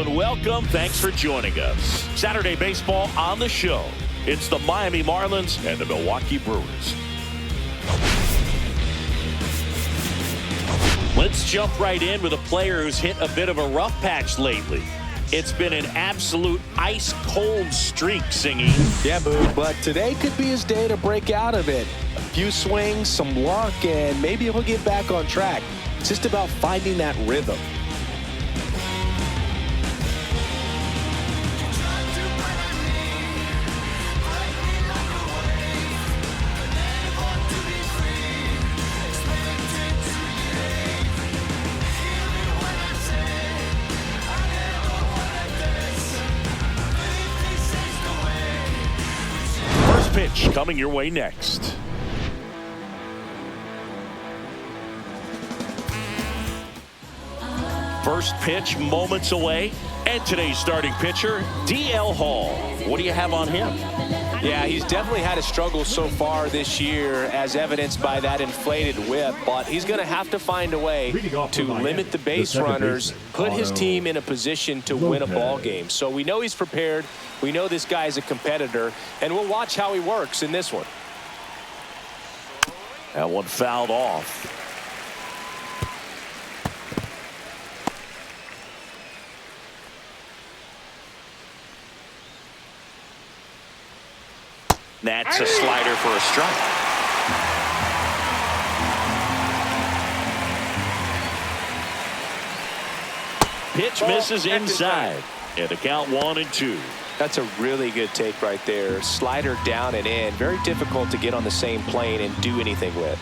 Hello and welcome. Thanks for joining us. Saturday baseball on the show. It's the Miami Marlins and the Milwaukee Brewers. Let's jump right in with a player who's hit a bit of a rough patch lately. It's been an absolute ice-cold streak, Singing. Yeah, Boo, but today could be his day to break out of it. A few swings, some luck, and maybe he'll get back on track. It's just about finding that rhythm. Pitch coming your way next. First pitch moments away, and today's starting pitcher, DL Hall. What do you have on him? Yeah, he's definitely had a struggle so far this year, as evidenced by that inflated whip, but he's going to have to find a way to limit the base runners, put his team in a position to win a ball game. So we know he's prepared. We know this guy is a competitor, and we'll watch how he works in this one. That one fouled off. That's a slider for a strike. Pitch misses inside. And the count 1-2. That's a really good take right there. Slider down and in. Very difficult to get on the same plane and do anything with.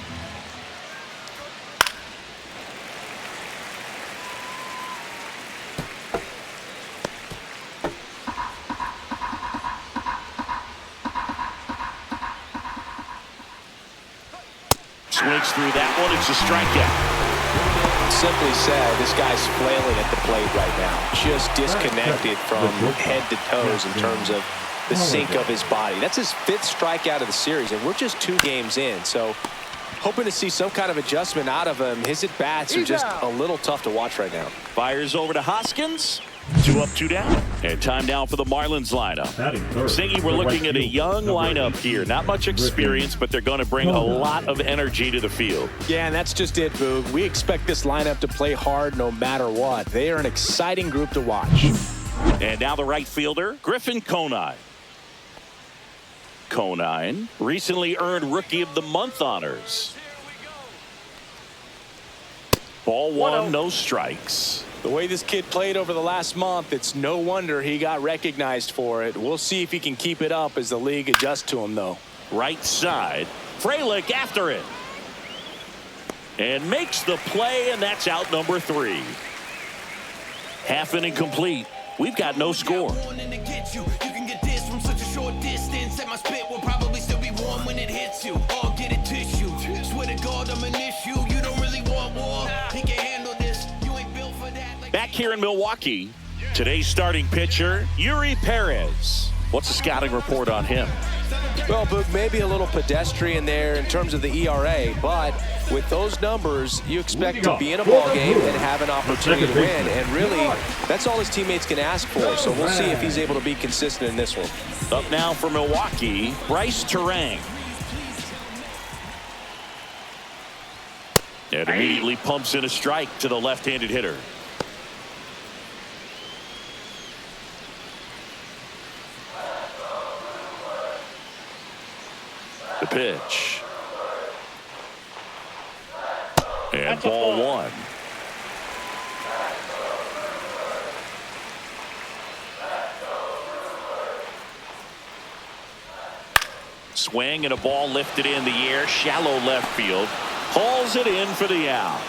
Swings through that one. It's a strikeout. Simply said, this guy's flailing at the plate right now. Just disconnected from head to toes in terms of the sink of his body. That's his 5th strikeout of the series, and we're just 2 games in. So hoping to see some kind of adjustment out of him. His at-bats are just a little tough to watch right now. Fires over to Hoskins. 2 up, 2 down. And time now for the Marlins lineup. Singy, we're looking at a young lineup here. Not much experience, but they're going to bring a lot of energy to the field. Yeah, and that's just it, Boog. We expect this lineup to play hard no matter what. They are an exciting group to watch. And now the right fielder, Griffin Conine. Conine recently earned Rookie of the Month honors. Ball 1, no strikes. The way this kid played over the last month, it's no wonder he got recognized for it. We'll see if he can keep it up as the league adjusts to him, though. Right side. Frelick after it. And makes the play, and that's out number 3. Half inning complete. We've got no score. Back here in Milwaukee, today's starting pitcher, Eury Perez. What's the scouting report on him? Well, Boog, maybe a little pedestrian there in terms of the ERA, but with those numbers, you expect to be in a ball game and have an opportunity to win. And really, that's all his teammates can ask for. So we'll see if he's able to be consistent in this one. Up now for Milwaukee, Bryce Terang. And immediately pumps in a strike to the left-handed hitter. The pitch. And ball 1. Swing and a ball lifted in the air, shallow left field. Hauls it in for the out.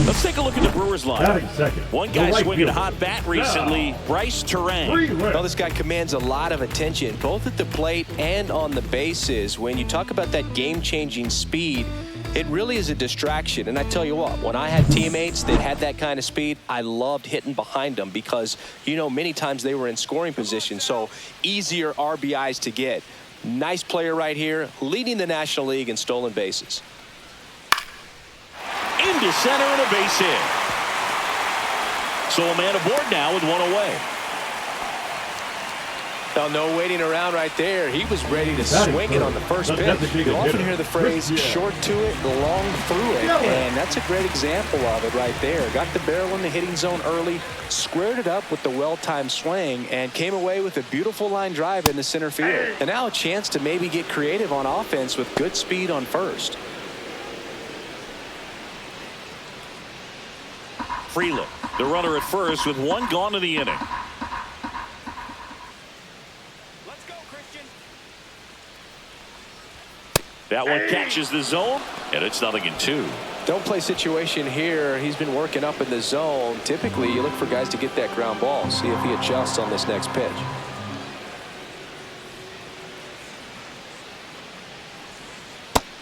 Let's take a look at the Brewers line. One guy swinging a hot bat recently, Bryce Terang. Well, this guy commands a lot of attention, both at the plate and on the bases. When you talk about that game-changing speed, it really is a distraction. And I tell you what, when I had teammates that had that kind of speed, I loved hitting behind them because, you know, many times they were in scoring position, so easier RBIs to get. Nice player right here, leading the National League in stolen bases. Into center and a base hit. So a man aboard now with one away. Now, no waiting around right there. He was ready to swing it on the first pitch. You often hear the phrase short to it, long through it, and that's a great example of it right there. Got the barrel in the hitting zone early, squared it up with the well-timed swing, and came away with a beautiful line drive in the center field. And now a chance to maybe get creative on offense with good speed on first. Freeland, the runner at first with one gone in the inning. That one catches the zone, and it's 0-2. Don't play situation here. He's been working up in the zone. Typically, you look for guys to get that ground ball. See if he adjusts on this next pitch.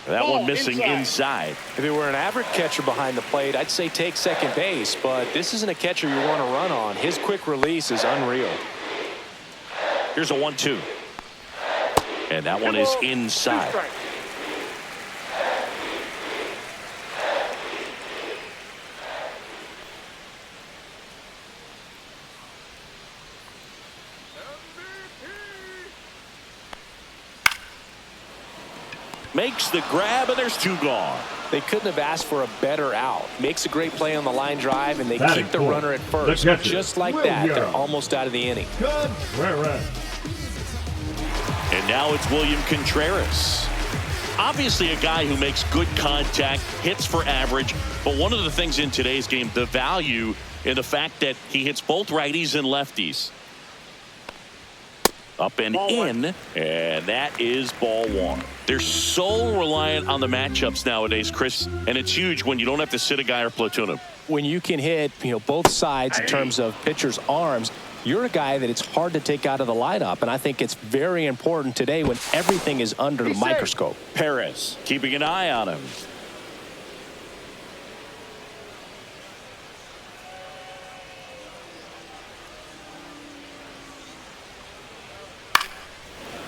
That one missing inside. If it were an average catcher behind the plate, I'd say take second base, but this isn't a catcher you want to run on. His quick release is unreal. Here's a 1-2. And that one is inside. Makes the grab, and there's two gone. They couldn't have asked for a better out. Makes a great play on the line drive, and they keep the runner at first. Just like that, they're almost out of the inning. And now it's William Contreras. Obviously a guy who makes good contact, hits for average, but one of the things in today's game, the value in the fact that he hits both righties and lefties. Up and in, and that is ball one. They're so reliant on the matchups nowadays, Chris, and it's huge when you don't have to sit a guy or platoon him. When you can hit, both sides in terms of pitchers' arms, you're a guy that it's hard to take out of the lineup, and I think it's very important today when everything is under the microscope. Perez keeping an eye on him.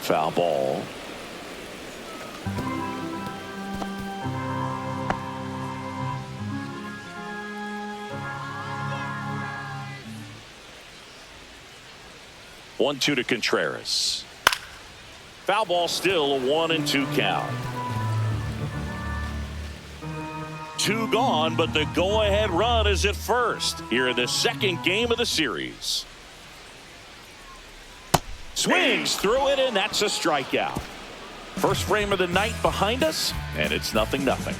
Foul ball. One, two to Contreras. Foul ball, still a 1-2 count. Two gone, but the go-ahead run is at first here in the second game of the series. Swings through it, and that's a strikeout. First frame of the night behind us, and it's 0-0.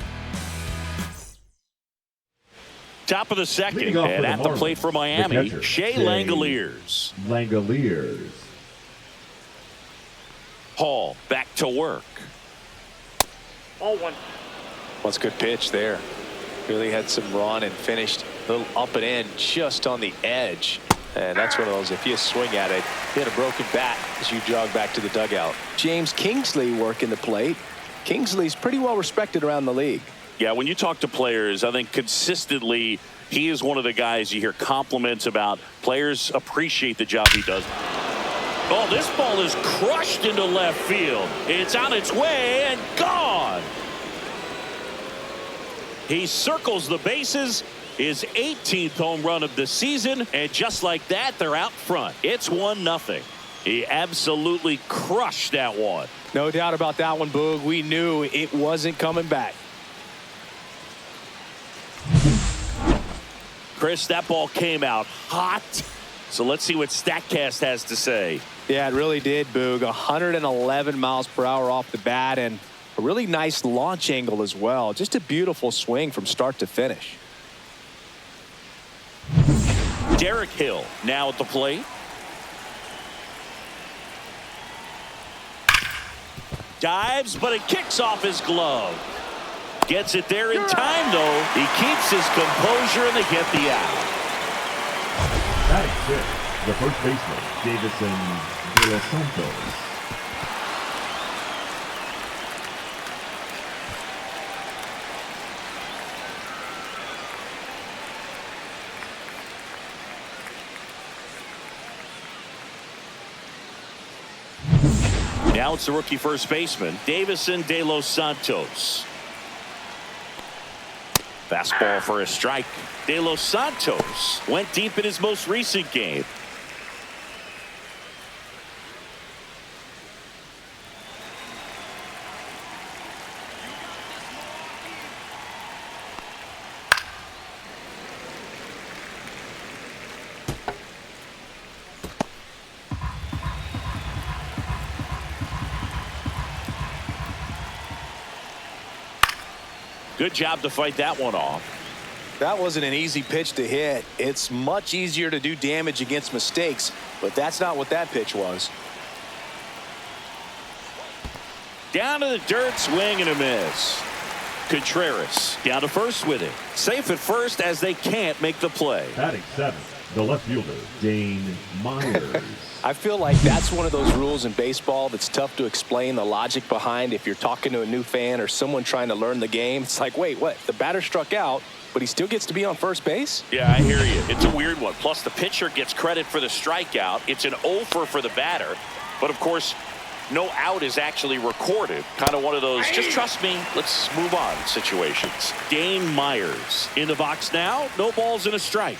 Top of the second, and at the plate for Miami, Shea Langoliers. Hall back to work. Ball one. What's a good pitch there. Really had some run and finished a little up and in just on the edge. And that's one of those, if you swing at it, hit a broken bat as you jog back to the dugout. James Kingsley working the plate. Kingsley's pretty well respected around the league. Yeah, when you talk to players, I think consistently he is one of the guys you hear compliments about. Players appreciate the job he does. Oh, this ball is crushed into left field. It's on its way and gone. He circles the bases. His 18th home run of the season, and just like that, they're out front. It's 1-0. He absolutely crushed that one. No doubt about that one, Boog. We knew it wasn't coming back. Chris, that ball came out hot. So let's see what StatCast has to say. Yeah, it really did, Boog. 111 miles per hour off the bat, and a really nice launch angle as well. Just a beautiful swing from start to finish. Derek Hill now at the plate. Dives, but it kicks off his glove. Gets it there in time, though. He keeps his composure, and they get the out. That is good. The first baseman, Davison De Los Santos. Now it's the rookie first baseman, Davison De Los Santos. Fastball for a strike. De Los Santos went deep in his most recent game. Good job to fight that one off. That wasn't an easy pitch to hit. It's much easier to do damage against mistakes, but that's not what that pitch was. Down to the dirt, swing and a miss. Contreras down to first with it. Safe at first as they can't make the play. Batting seventh, the left fielder, Dane Myers. I feel like that's one of those rules in baseball that's tough to explain the logic behind if you're talking to a new fan or someone trying to learn the game. It's like, wait, what? The batter struck out, but he still gets to be on first base? Yeah, I hear you. It's a weird one. Plus, the pitcher gets credit for the strikeout. It's an offer for the batter. But, of course, no out is actually recorded. Kind of one of those, just trust me, let's move on situations. Dane Myers in the box now. No balls and a strike.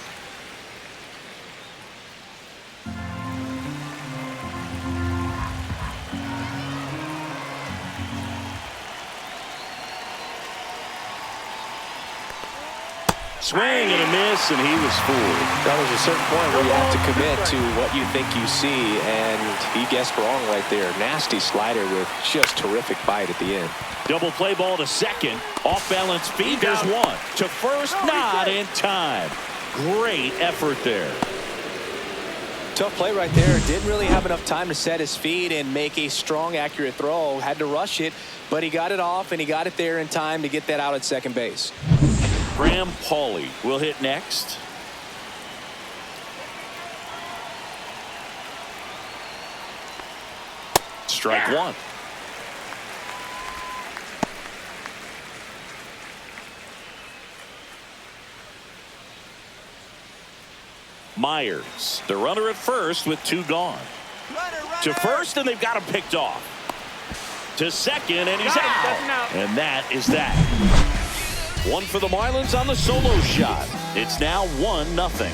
Swing and a miss, and he was fooled. That was a certain point where you have to commit to what you think you see, and he guessed wrong right there. Nasty slider with just terrific bite at the end. Double play ball to second. Off balance feed. There's one. To first, not in time. Great effort there. Tough play right there. Didn't really have enough time to set his feet and make a strong, accurate throw. Had to rush it, but he got it off, and he got it there in time to get that out at second base. Graham Pauley will hit next. Strike one. Myers, the runner at first with two gone. To first, and they've got him picked off. To second, and he's out. And that is that. One for the Marlins on the solo shot. It's now 1-0.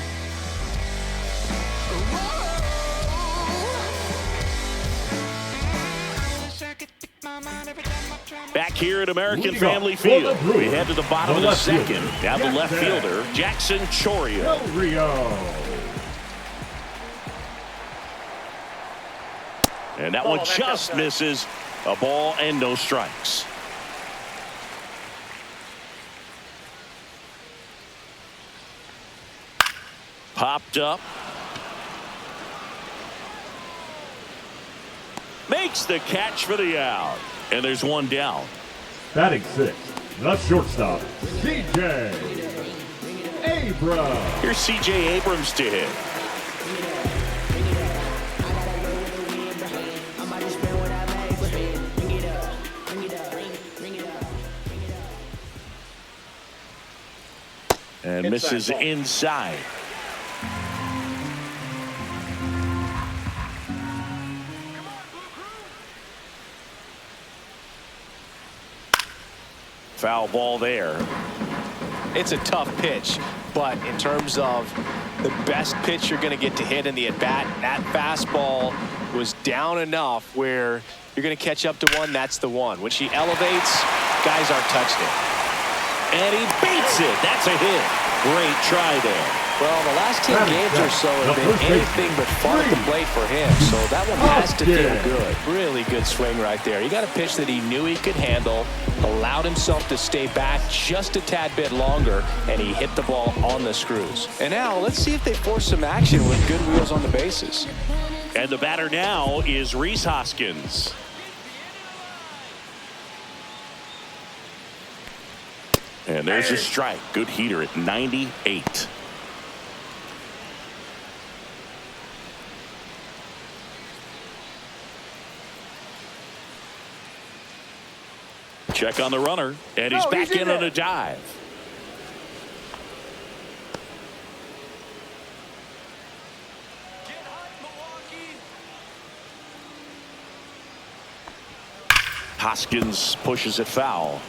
Back here at American Family Field, we head to the bottom of the second. Down the left fielder, Jackson Chourio. And that one just misses. A ball and no strikes. Popped up. Makes the catch for the out. And there's one down. Batting sixth, the shortstop, C.J. Abrams. Here's C.J. Abrams to hit. And misses inside. Foul ball there. It's a tough pitch, but in terms of the best pitch you're going to get to hit in the at-bat, that fastball was down enough where you're going to catch up to one. That's the one. When she elevates, guys aren't touching it. And he beats it. That's a hit. Great try there. Well, the last 10 games or so have been anything but fun at the plate for him, so that one has to feel good. Really good swing right there. He got a pitch that he knew he could handle, allowed himself to stay back just a tad bit longer, and he hit the ball on the screws. And now let's see if they force some action with good wheels on the bases. And the batter now is Rhys Hoskins. And there's a strike. Good heater at 98. Check on the runner, and he's back in on a dive. Hoskins pushes it foul.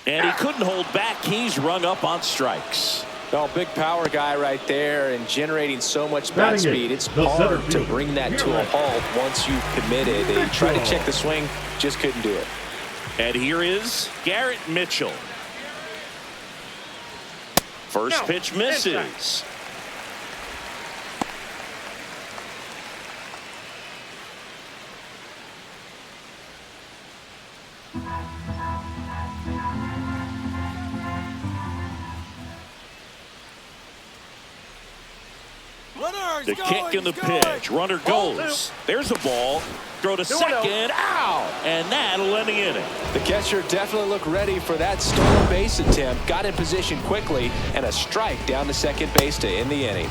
And he couldn't hold back. He's rung up on strikes. Oh, big power guy right there and generating so much bat speed. It's hard to bring that to a halt once you've committed. They tried to check the swing, just couldn't do it. And here is Garrett Mitchell. First pitch misses. The kick and the pitch. Runner goes. There's a ball. Throw to second. Out. And that'll end the inning. The catcher definitely looked ready for that stolen base attempt. Got in position quickly. And a strike down to second base to end the inning.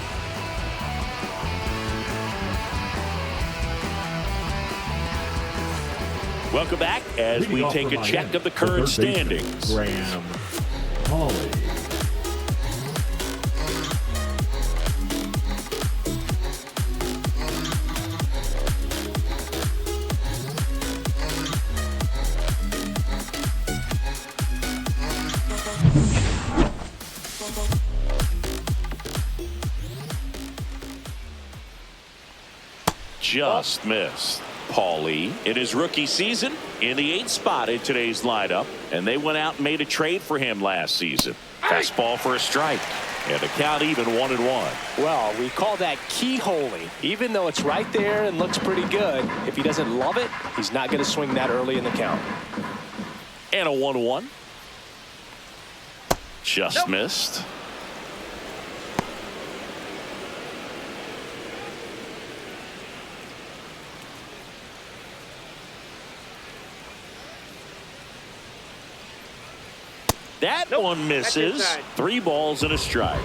Welcome back as we take a check of the current standings. Graham Hawley. Just missed. Paulie in his rookie season in the 8th spot in today's lineup, and they went out and made a trade for him last season. Fastball for a strike, and the count even 1-1. Well, we call that keyholing. Even though it's right there and looks pretty good, if he doesn't love it, he's not going to swing that early in the count. And a 1-1. Just missed. That one misses. 3 balls and a strike.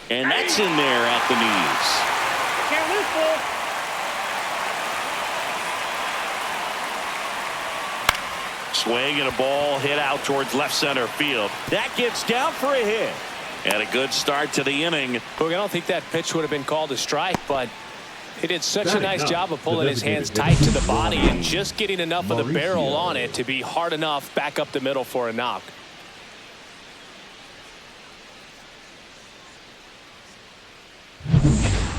And that's in there at the knees. Can't lose, Paul. Swing and a ball hit out towards left center field. That gets down for a hit. And a good start to the inning. Look, I don't think that pitch would have been called a strike, but he did such a nice job of pulling his hands tight to the body and just getting enough of the barrel on it to be hard enough back up the middle for a knock.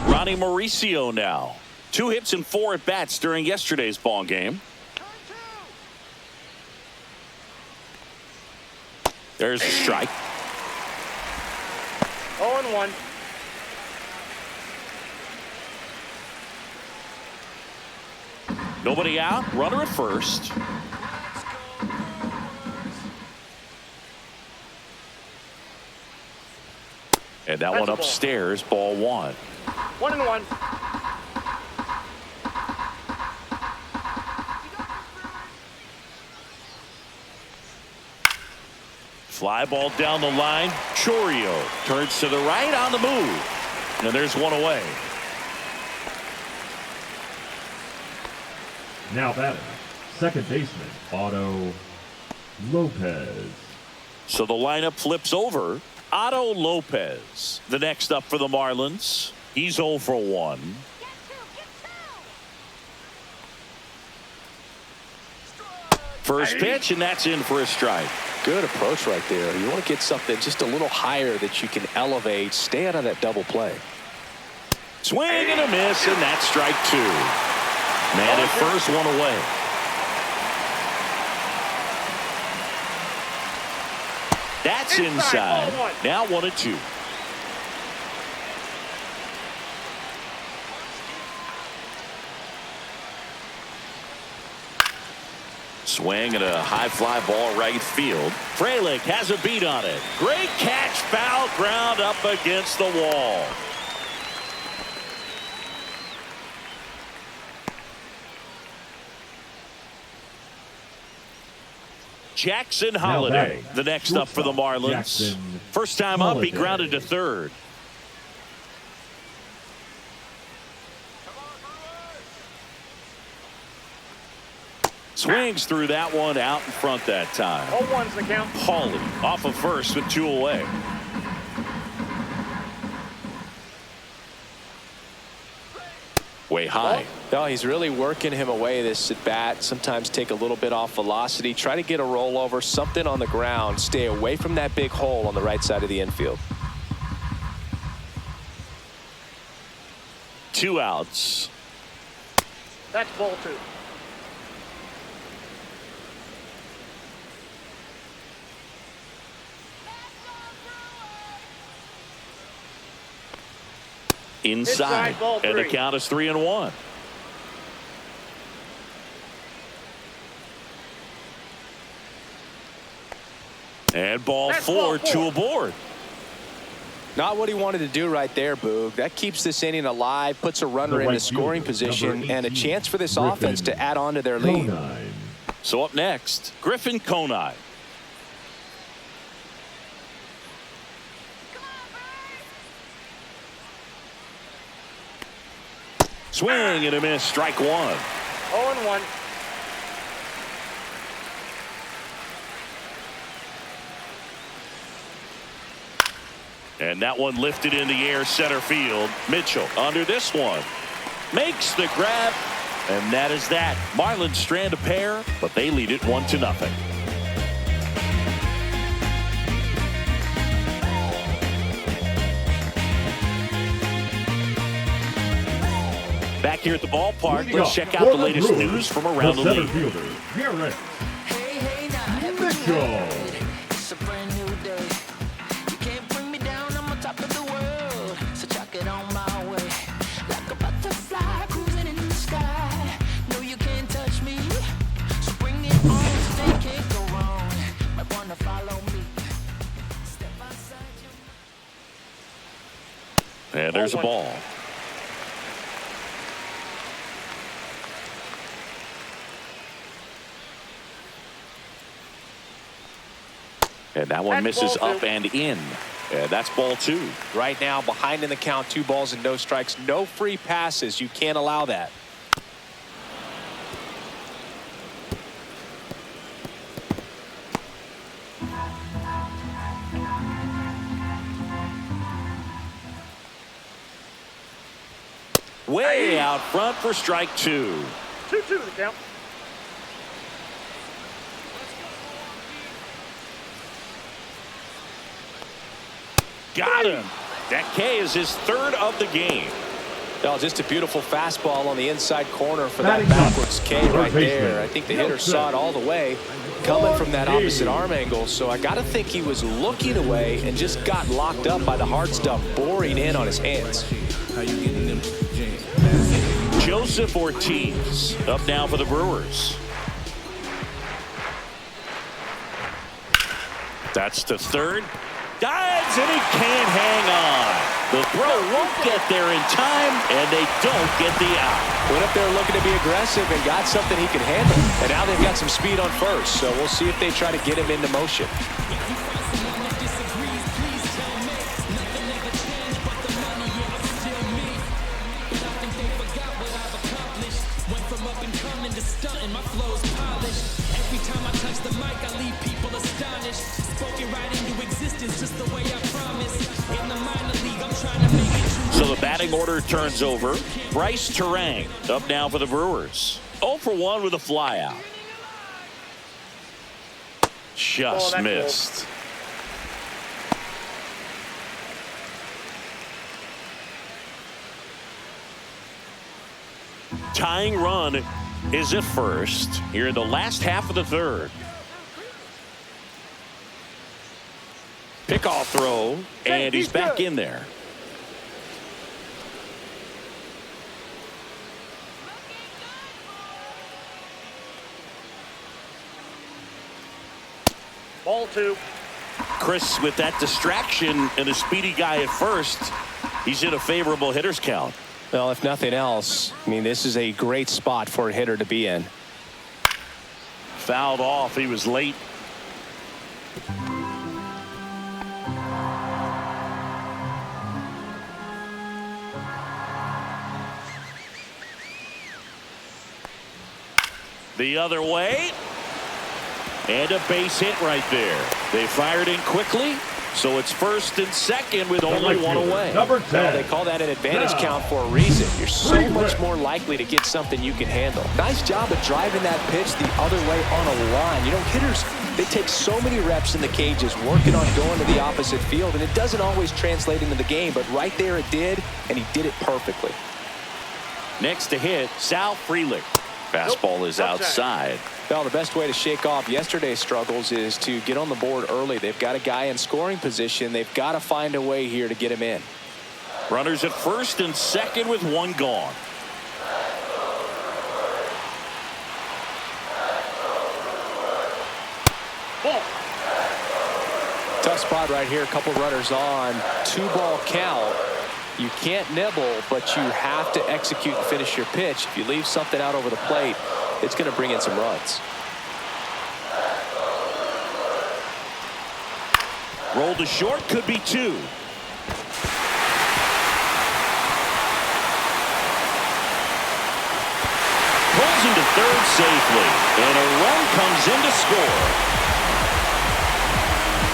Ronnie Mauricio now. 2 hits and 4 at bats during yesterday's ball game. There's a strike. 0-1. Nobody out. Runner at first. And that one upstairs. Ball 1. 1-1. Fly ball down the line. Chorio turns to the right on the move. And there's one away. Now batting, second baseman Otto Lopez. So the lineup flips over. Otto Lopez, the next up for the Marlins. He's 0 for 1. First pitch, and that's in for a strike. Good approach right there. You want to get something just a little higher that you can elevate. Stay out of that double play. Swing and a miss, and that's strike 2. Man at first, one away. That's inside. Now 1-2. Swing and a high fly ball right field. Frelick has a beat on it. Great catch, foul ground up against the wall. Jackson Holiday, the next up for the Marlins. First time up, he grounded to third. Swings through that one out in front that time. 0-1's the count. Hawley off of first with 2 away. Way high. No, he's really working him away this at bat. Sometimes take a little bit off velocity. Try to get a rollover, something on the ground. Stay away from that big hole on the right side of the infield. 2 outs. That's ball 2. Inside, ball 3. and the count is 3-1. And ball That's 4, ball 4. 2 aboard. Not what he wanted to do right there, Boog. That keeps this inning alive, puts a runner in a scoring position, and a chance for this offense to add on to their lead. So up next, Griffin Conine. Swing and a miss, strike 1. 0-1. And that one lifted in the air, center field. Mitchell under this one. Makes the grab. And that is that. Marlins strand a pair, but they lead it 1-0. Back here at the ballpark, let's check out the latest news from around the league. Mitchell. It's a brand new day. You can't bring me down, I'm on top of the world. So chuck it on my way. Like a butterfly cruising in the sky. No, you can't touch me. So bring it on, they can't go wrong. Might wanna follow me. Step outside your... And there's a ball. And that one misses up and in. And that's ball 2. Right now, behind in the count, 2 balls and no strikes. No free passes. You can't allow that. Way out front for strike 2. 2-2 the count. Got him. That K is his 3rd of the game. No, just a beautiful fastball on the inside corner for that backwards K right there. I think the hitter saw it all the way coming from that opposite arm angle. So I got to think he was looking away and just got locked up by the hard stuff boring in on his hands. Joseph Ortiz up now for the Brewers. That's the 3rd. Dives and he can't hang on. The throw won't get there in time, and they don't get the out. Went up there looking to be aggressive and got something he could handle. And now they've got some speed on first, so we'll see if they try to get him into motion. So the batting order turns over. Bryce Terang up now for the Brewers. 0 for 1 with a flyout. Just missed. Tying run is at first here in the last half of the 3rd. Pickoff throw, and he's back in there. Ball 2. Chris, with that distraction and a speedy guy at first, he's in a favorable hitter's count. Well, if nothing else, I mean, this is a great spot for a hitter to be in. Fouled off. He was late. The other way. And a base hit right there. They fired in quickly, So it's first and second with only one away. Number 10. Well, they call that an advantage count for a reason. You're so much more likely to get something you can handle. Nice job of driving that pitch the other way on a line. You know, hitters, they take so many reps in the cages working on going to the opposite field, and it doesn't always translate into the game, but right there it did, and he did it perfectly. Next to hit, Sal Frelick. Fastball is outside. Well, the best way to shake off yesterday's struggles is to get on the board early. They've got a guy in scoring position. They've got to find a way here to get him in. Runners at first and second with one gone. Ball. Tough spot right here. A couple runners on. 2-ball count. You can't nibble, but you have to execute and finish your pitch. If you leave something out over the plate, it's going to bring in some runs. Roll to short, could be 2. Pulls him to third safely, and a run comes in to score.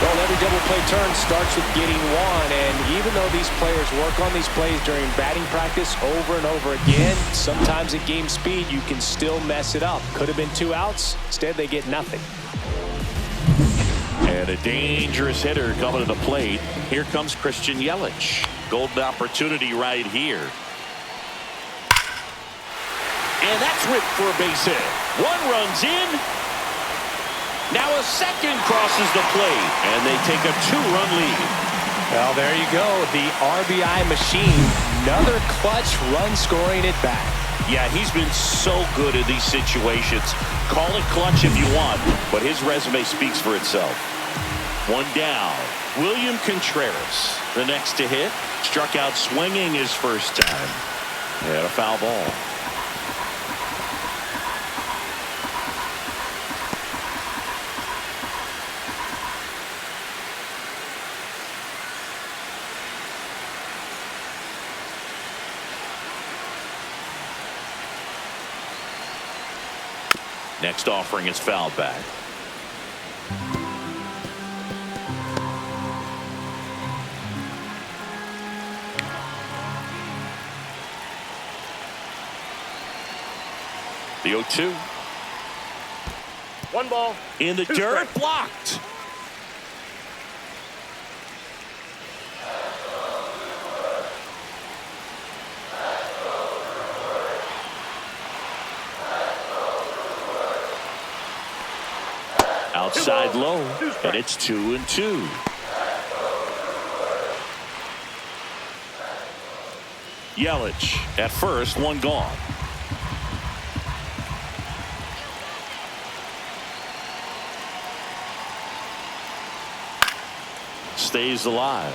Well, every double play turn starts with getting one, and even though these players work on these plays during batting practice over and over again, sometimes at game speed you can still mess it up. Could have been 2 outs. Instead, they get nothing. And a dangerous hitter coming to the plate. Here comes Christian Yelich. Golden opportunity right here. And that's ripped for a base hit. 1 runs in. Now a second crosses the plate, and they take a 2-run lead. Well, there you go. The RBI machine. Another clutch run scoring at bat. Yeah, he's been so good in these situations. Call it clutch if you want, but his resume speaks for itself. 1 down. William Contreras, the next to hit. Struck out swinging his first time. And a foul ball. Next offering is fouled back. The 0-2. 1 ball. In the 2 dirt, strikes. blocked. Outside low, and it's 2-2. Yelich at first, 1 gone. Stays alive.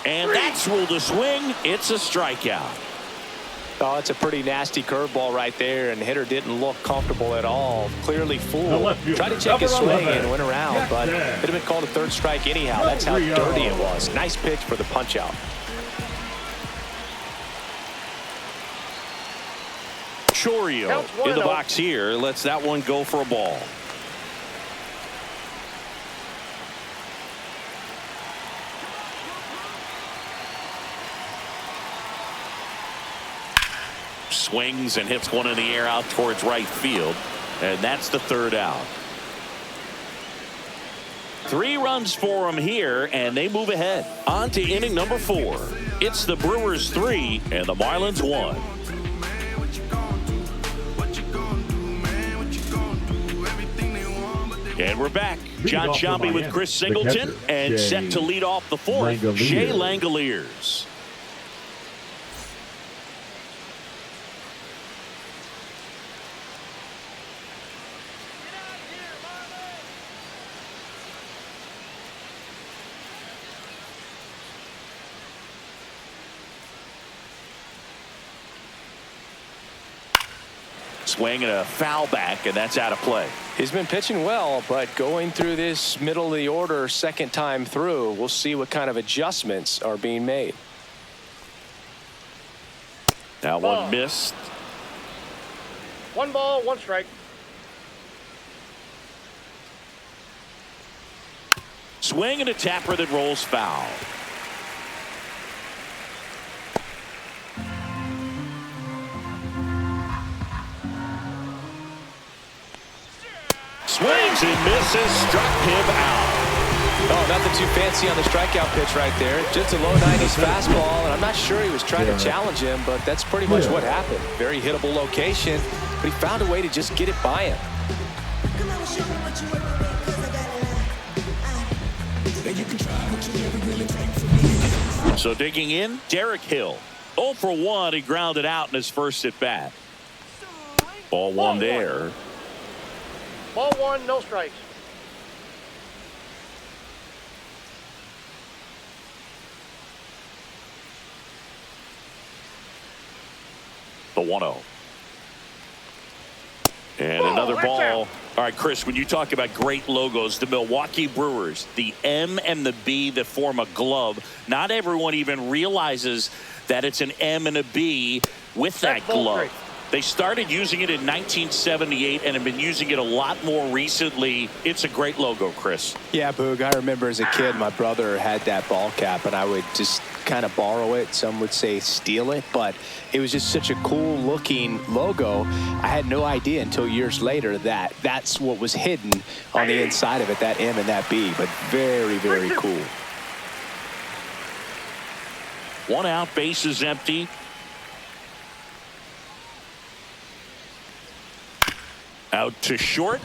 And that's ruled a swing. It's a strikeout. Oh, it's a pretty nasty curveball right there, and the hitter didn't look comfortable at all. Clearly fooled. Tried to check his swing and went around, but it would have been called a 3rd strike anyhow. That's how dirty it was. Nice pitch for the punch out. Chorio in the box here. Lets that one go for a ball. Swings and hits one in the air out towards right field, and that's the 3rd out. 3 runs for them here, and they move ahead. On to inning number 4. It's the Brewers 3 and the Marlins 1. And we're back. John Shelby with Chris Singleton, and set to lead off the 4th, Shea Langoliers. Swing and a foul back, and that's out of play. He's been pitching well, but going through this middle of the order 2nd time through, we'll see what kind of adjustments are being made. That one missed. 1 ball, 1 strike. Swing and a tapper that rolls foul. Swings and misses, struck him out. Oh, nothing too fancy on the strikeout pitch right there. Just a low 90s fastball, and I'm not sure he was trying to challenge him, but that's pretty much what happened. Very hittable location, but he found a way to just get it by him. So digging in, Derek Hill. 0 for 1, he grounded out in his first at bat. Ball one there. Ball 1, no strikes. The 1-0. And another ball. All right, Chris, when you talk about great logos, the Milwaukee Brewers, the M and the B that form a glove, not everyone even realizes that it's an M and a B with that glove. They started using it in 1978 and have been using it a lot more recently. It's a great logo, Chris. Yeah, Boog, I remember as a kid, my brother had that ball cap, and I would just kind of borrow it. Some would say steal it, but it was just such a cool looking logo. I had no idea until years later that that's what was hidden on the inside of it, that M and that B, but very, very cool. 1 out, base is empty. Out to short.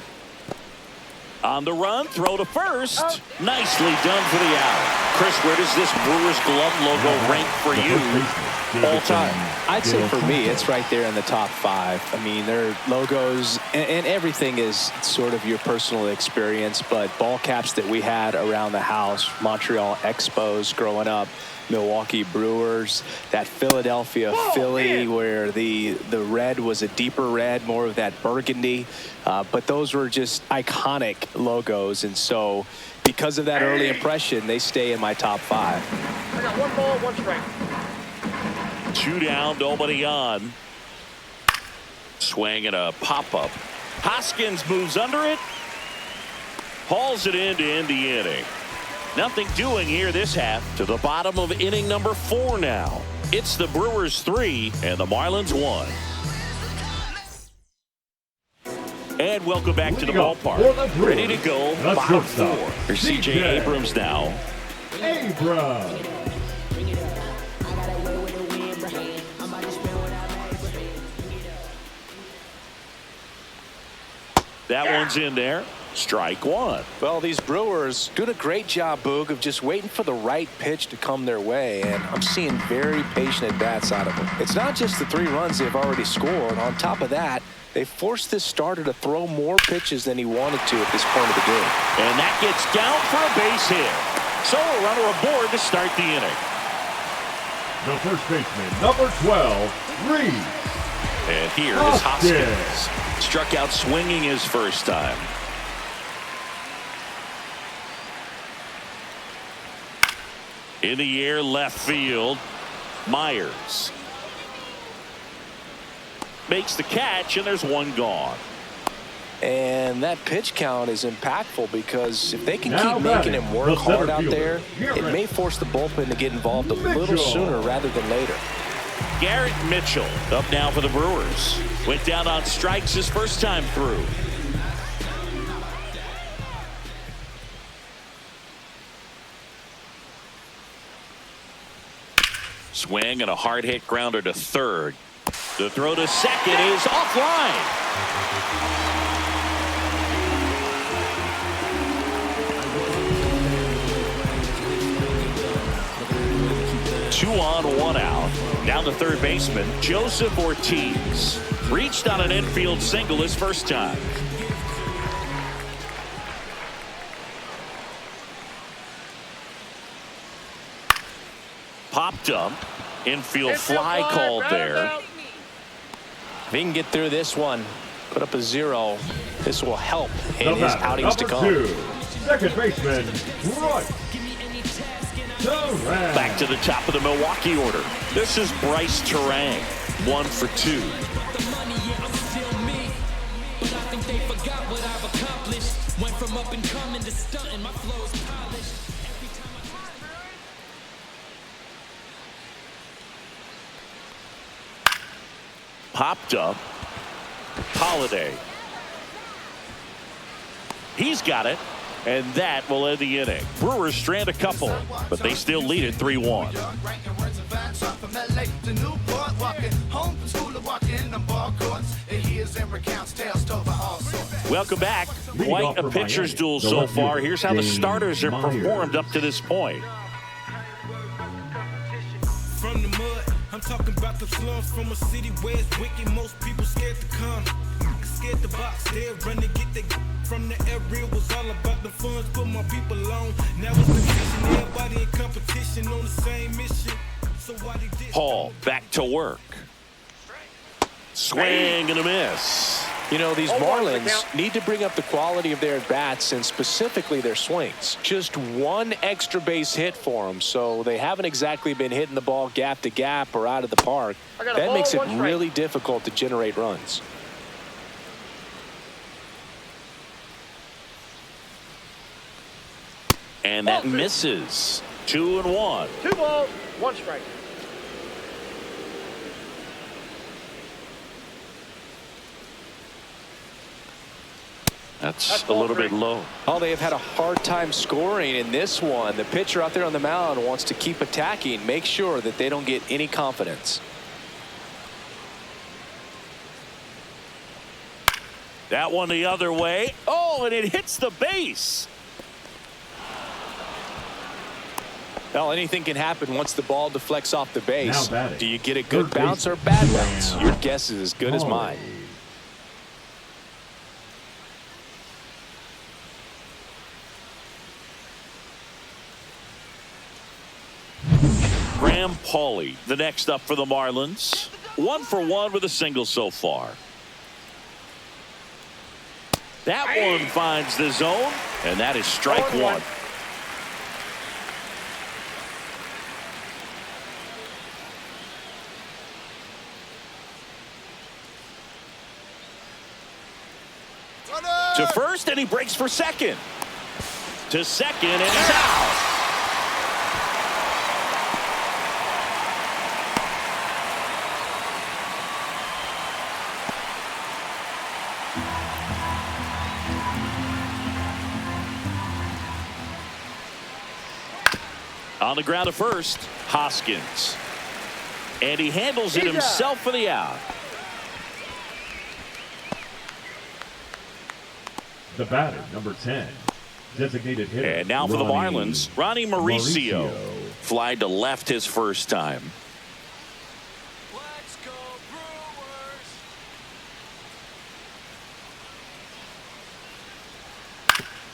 On the run, throw to first. Nicely done for the out. Chris, where does this Brewers glove logo rank for you all time? I'd say for me, it's right there in the top 5. I mean, their logos and everything is sort of your personal experience, but ball caps that we had around the house, Montreal Expos growing up, Milwaukee Brewers, that Philadelphia Philly where the red was a deeper red, more of that burgundy, but those were just iconic logos, and so because of that early impression, they stay in my top 5. I got 1 ball, 1 strike. 2 down, nobody on. Swing and a pop-up. Hoskins moves under it. Hauls it in to end the inning. Nothing doing here this half. To the bottom of inning number 4 now. It's the Brewers 3 and the Marlins 1. And welcome back to the ballpark. Ready to go, bottom 4. Here's C.J. Abrams now. Abrams. That one's in there. Strike 1. Well, these Brewers doing a great job, Boog, of just waiting for the right pitch to come their way, and I'm seeing very patient at-bats out of them. It's not just the 3 runs they've already scored. On top of that, they forced this starter to throw more pitches than he wanted to at this point of the game. And that gets down for a base hit. So a runner aboard to start the inning. The first baseman, number 12, Reed. And here is Hoskins. Struck out swinging his first time. In the air, left field. Myers makes the catch, and there's 1 gone. And that pitch count is impactful because if they can keep making him work hard out there, it may force the bullpen to get involved a little sooner rather than later. Garrett Mitchell up now for the Brewers. Went down on strikes his first time through. Swing and a hard hit grounder to third. The throw to second is offline. Two on, 1 out. Down the third baseman, Joseph Ortiz. Reached on an infield single his first time. Popped up. Infield fly called there. If he can get through this one, put up a 0, this will help in his outings to come. 2, second baseman, Royce. Back to the top of the Milwaukee order. This is Bryce Terang. 1 for 2. The money, yeah, I'm still me. But I think they forgot what I've accomplished. Went from up and coming to stunting. My flow is polished. Every time I Popped up. Holiday. He's got it. And that will end the inning. Brewers strand a couple, but they still lead it 3-1. Welcome back. Quite a pitcher's duel so far. Here's how the starters are performed up to this point. from the mud, I'm talking about the slums from a city where it's wicked. Most people scared to come. Scared to box, they're running, get the from the area. Was all about the funds, put my people on. Now it's division, everybody in competition on the same mission. So why they did Paul back to work. Swing and a miss. You know, these Marlins need to bring up the quality of their bats and specifically their swings. Just one extra base hit for them, so they haven't exactly been hitting the ball gap to gap or out of the park. That makes it really difficult to generate runs. And that misses. 2-1. 2 balls, 1 strike. That's a little bit low. Oh, they have had a hard time scoring in this one. The pitcher out there on the mound wants to keep attacking, make sure that they don't get any confidence. That one the other way. Oh, and it hits the base. Well, anything can happen once the ball deflects off the base. Do you get a good Third bounce or baseman. bad bounce? Your guess is as good as mine. Pauly, the next up for the Marlins. 1 for 1 with a single so far. That one finds the zone, and that is strike 1. To first, and he breaks for second. To second, and he's out. On the ground to first, Hoskins. And he handles it himself for the out. The batter, number 10, designated hitter. And now for the Marlins, Ronnie Mauricio. Flied to left his first time. Let's go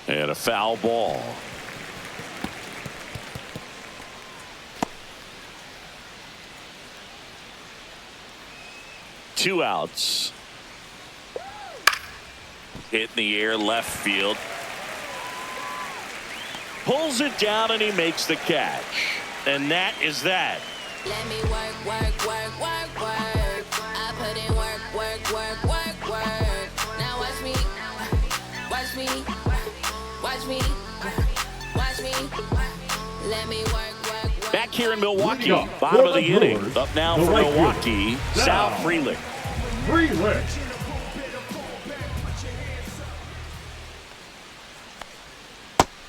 Brewers. And a foul ball. Two outs. Hit in the air left field. Pulls it down and he makes the catch. And that is that. Let me work, work, work, work, work. I put in work, work, work, work, work. Now watch me, watch me, watch me, watch me. Let me work, work, work. Back here in Milwaukee, bottom of the inning. Up now for Milwaukee, Sal Frelick.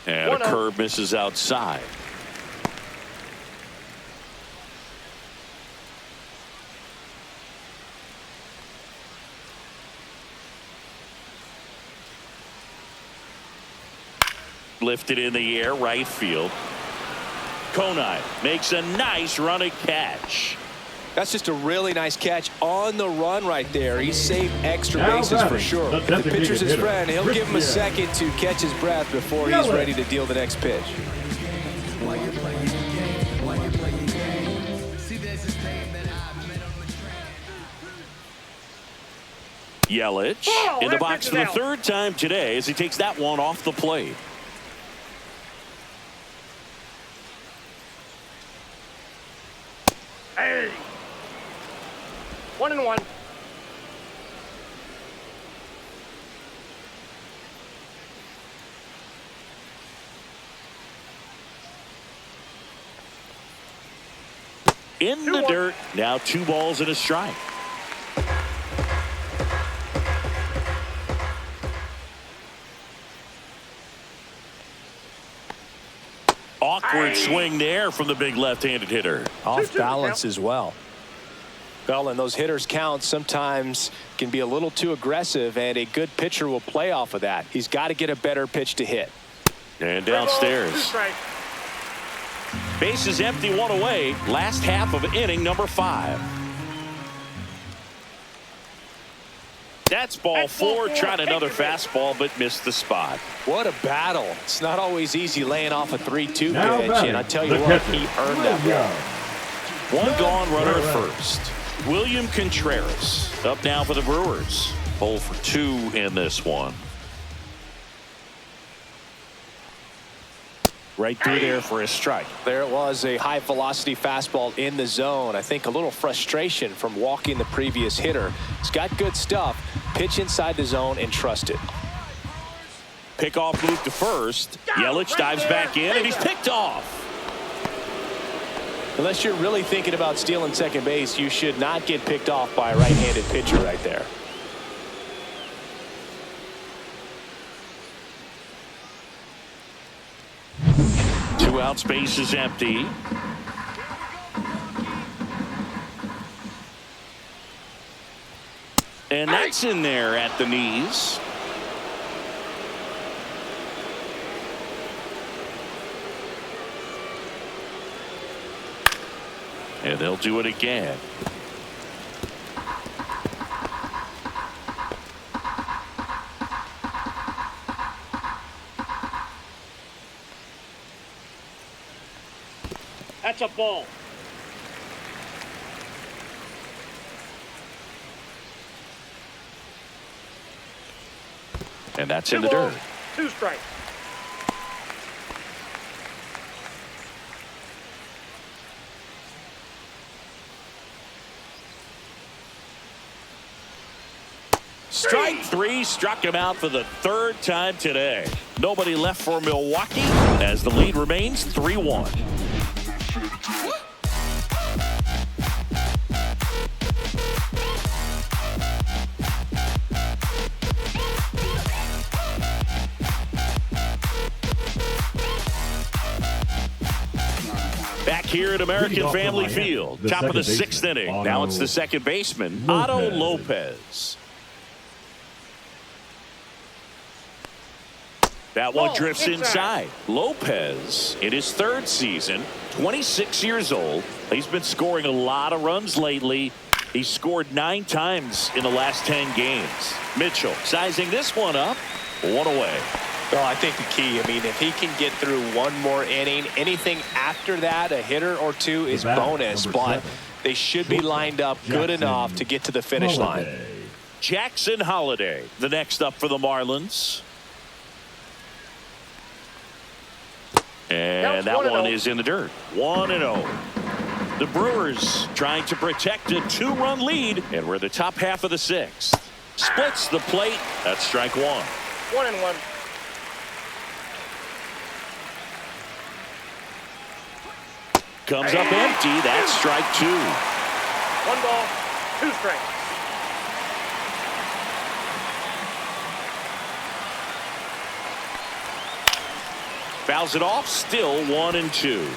And a curve misses outside. Lifted in the air, right field. Conine makes a nice running catch. That's just a really nice catch on the run right there. He saved extra bases for sure. If the pitcher's his friend, he'll give him a second to catch his breath before he's ready to deal the next pitch. Yelich in the box for the third time today as he takes that one off the plate. 1-1. In the dirt. Now 2 balls and a strike. Awkward swing there from the big left-handed hitter. Off balance as well. Well, and those hitters' counts sometimes can be a little too aggressive, and a good pitcher will play off of that. He's got to get a better pitch to hit. And downstairs. Base is empty, 1 away. Last half of inning number 5. That's ball 4. Tried another fastball, but missed the spot. What a battle. It's not always easy laying off a 3-2 pitch, and I tell you what, he earned that ball. 1 gone, runner at first. William Contreras up now for the Brewers. 0 for 2 in this one. Right through there for a strike. There it was, a high velocity fastball in the zone. I think a little frustration from walking the previous hitter. He's got good stuff. Pitch inside the zone and trust it. Pickoff move to first. Yelich dives back in, and he's picked off. Unless you're really thinking about stealing second base, you should not get picked off by a right-handed pitcher right there. Two out, space is empty. And that's in there at the knees. And they'll do it again. That's a ball. And that's in the dirt. 2 strikes. Strike 3, struck him out for the 3rd time today. Nobody left for Milwaukee as the lead remains 3-1. Back here at American Family Field, top of the 6th inning. Now it's the second baseman, Otto Lopez. That one drifts inside. Lopez, in his 3rd season, 26 years old. He's been scoring a lot of runs lately. He scored 9 times in the last 10 games. Mitchell sizing this one up, 1 away. Well, I think the key, I mean, if he can get through 1 more inning, anything after that, a hitter or 2 is bonus, but they should be lined up good enough to get to the finish line. Jackson Holiday, the next up for the Marlins. And that one is in the dirt. 1-0. The Brewers trying to protect a 2-run lead, and we're the top half of the 6th. Splits the plate. That's strike 1. 1-1. Comes up empty. That's strike 2. 1 ball, 2 strikes. Fouls it off. Still 1-2.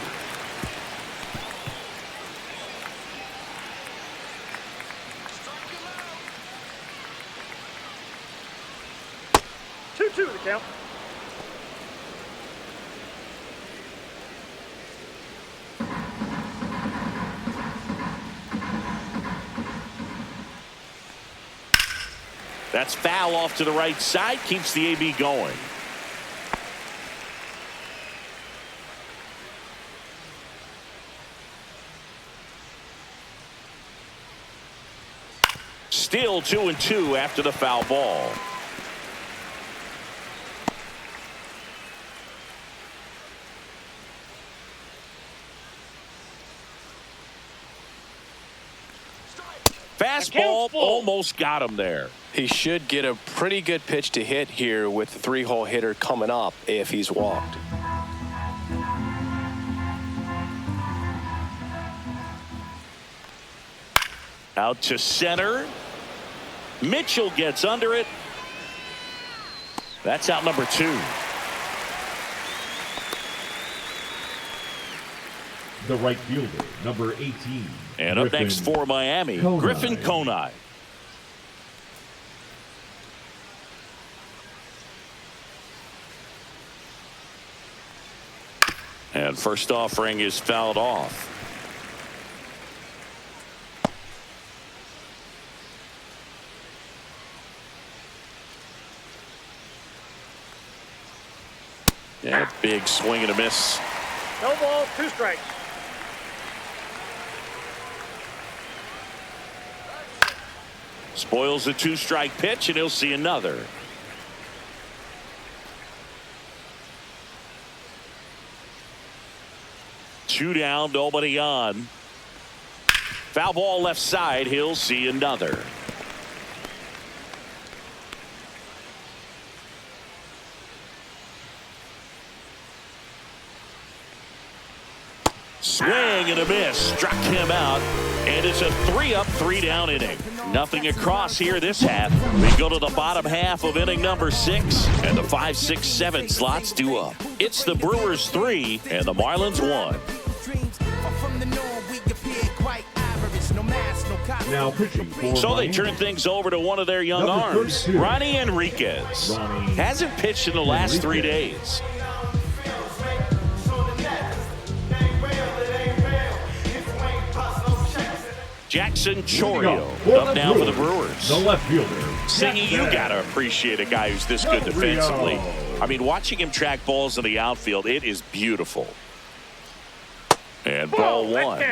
Two the count. That's foul off to the right side. Keeps the AB going. Still 2-2 after the foul ball. fastball almost got him there. He should get a pretty good pitch to hit here with the 3-hole hitter coming up if he's walked. Out to center. Mitchell gets under it. That's out number 2. The right fielder, number 18. And up next for Miami, Griffin Conine. And first offering is fouled off. Yeah, big swing and a miss. No ball, 2 strikes. Spoils a 2-strike pitch, and he'll see another. Two down, nobody on. Foul ball left side, he'll see another. Swing and a miss, struck him out, and it's a 3-up, 3-down inning. Nothing across here this half. We go to the bottom half of inning number 6, and the 5, 6, 7 slots due up. It's the Brewers 3 and the Marlins 1. Now pitching for So they Miami. turn things over to one of their young Number arms, 32. Ronnie Enriquez. Hasn't pitched in the last 3 days. Jackson Chourio up now for the Brewers. The left fielder. Singy, you got to appreciate a guy who's this good defensively. I mean, watching him track balls in the outfield, it is beautiful. And ball 1.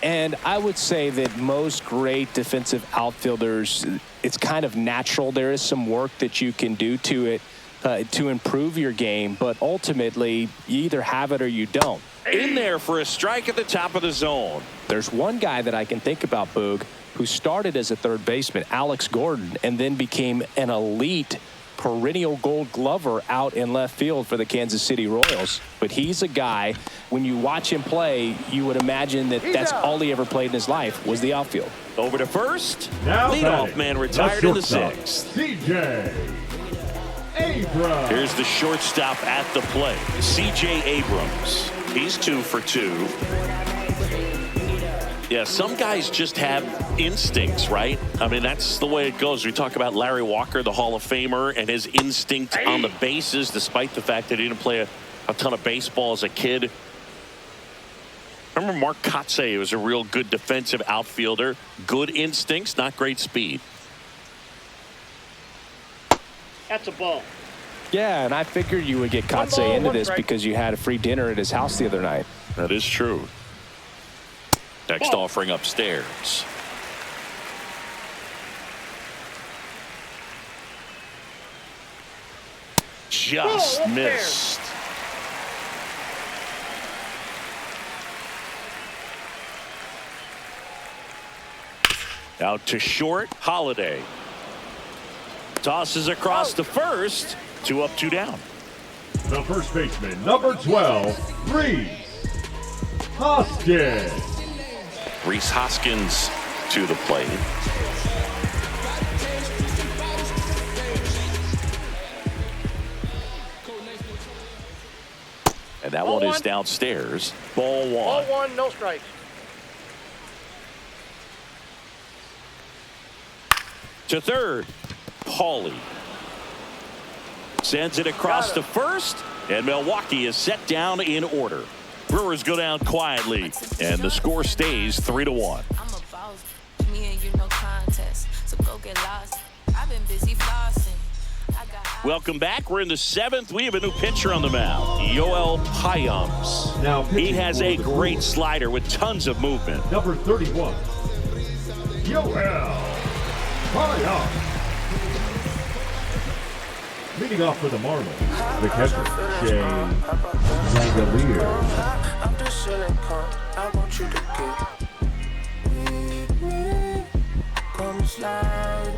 And I would say that most great defensive outfielders, it's kind of natural. There is some work that you can do to it to improve your game, but ultimately you either have it or you don't. In there for a strike at the top of the zone. There's one guy that I can think about, Boog, who started as a third baseman, Alex Gordon, and then became an elite perennial Gold Glover out in left field for the Kansas City Royals. But he's a guy, when you watch him play, you would imagine that that's all he ever played in his life was the outfield. Over to first. Now Leadoff man retired in the 6th. CJ Abrams. Here's the shortstop at the plate, CJ Abrams. He's 2 for 2. Yeah, some guys just have instincts, right? I mean, that's the way it goes. We talk about Larry Walker, the Hall of Famer, and his instinct on the bases, despite the fact that he didn't play a ton of baseball as a kid. Remember Mark Kotsay was a real good defensive outfielder. Good instincts, not great speed. That's a ball. Yeah, and I figured you would get Kotsay into this because you had a free dinner at his house the other night. That is true. Next offering upstairs. Just missed. Out to short, Holiday. Tosses across to first. 2 up, 2 down. The first baseman, number 12, Reese Hoskins. Rhys Hoskins to the plate. And that one is downstairs. Ball 1. Ball 1, no strikes. To third, Paulie. Sends it across to first, and Milwaukee is set down in order. Brewers go down quietly, and the score stays 3-1. I'm a boss, me and you no contest, so go get lost. I've been busy flossing. Welcome back. We're in the 7th. We have a new pitcher on the mound, Yoel Payams. Now He has a great slider with tons of movement. Number 31, Yoel Payams. Leading off for the Marlins, the catcher, Shea Langolier. I'm just chilling, I want you to get with me. Come That's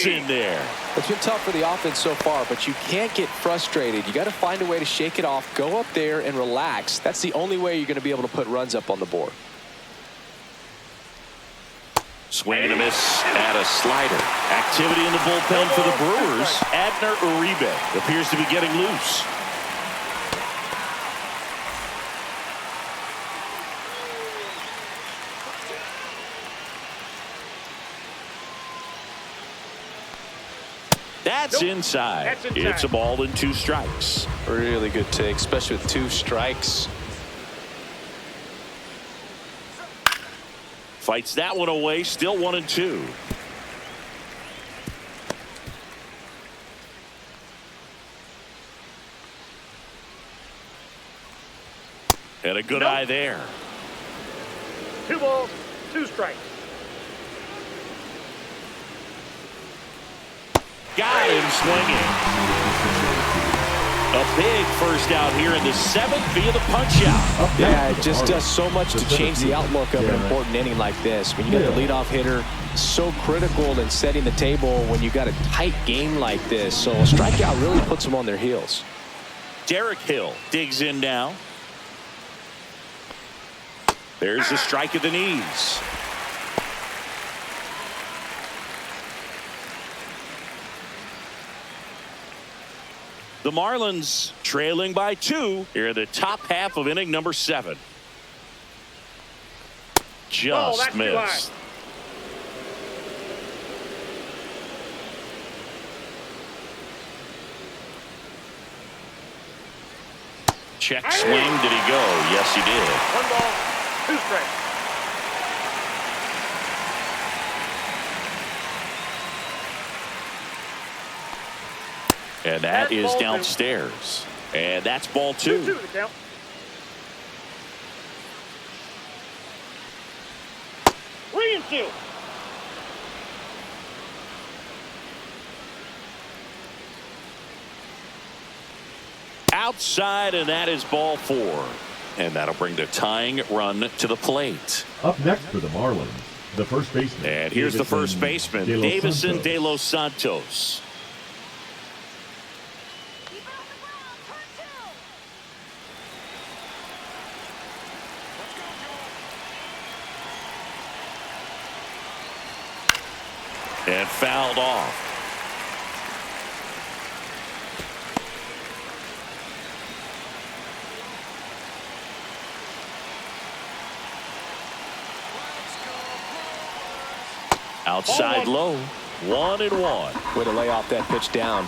in there. It's been tough for the offense so far, but you can't get frustrated. You got to find a way to shake it off, go up there and relax. That's the only way you're going to be able to put runs up on the board. Swing and a miss at a slider. Activity in the bullpen for the Brewers. Abner Uribe appears to be getting loose. That's inside. That's inside. It's a ball and 2 strikes. Really good take, especially with 2 strikes. Fights that one away. Still 1-2. And a good eye there. 2 balls, 2 strikes. Got him swinging. A big first out here in the 7th via the punch out. Yeah, it just does so much to change the outlook of an important inning like this. When you got the leadoff hitter, so critical in setting the table when you got a tight game like this. So a strikeout really puts them on their heels. Derek Hill digs in now. There's the strike at the knees. The Marlins trailing by 2 here in the top half of inning number 7. Just that's too missed. high. Check swing. Did he go? Yes, he did. 1 ball, 2 strikes. And that That's is ball 2. downstairs. And that's ball 2. 2-2 the count. Three and 2. Outside, and that is ball 4. And that'll bring the tying run to the plate. Up next for the Marlins, the first baseman. And here's the first baseman, Davison De Los Santos. And fouled off. Outside low, 1-1. Way to lay off that pitch down.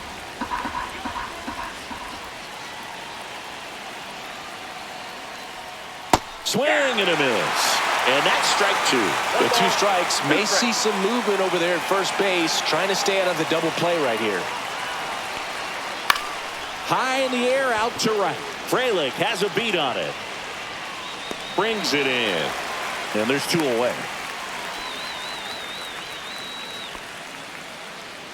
Swing and a miss. And that's strike 2. The 2 strikes may see some movement over there at first base, trying to stay out of the double play right here. High in the air, out to right. Frelick has a beat on it. Brings it in. And there's 2 away.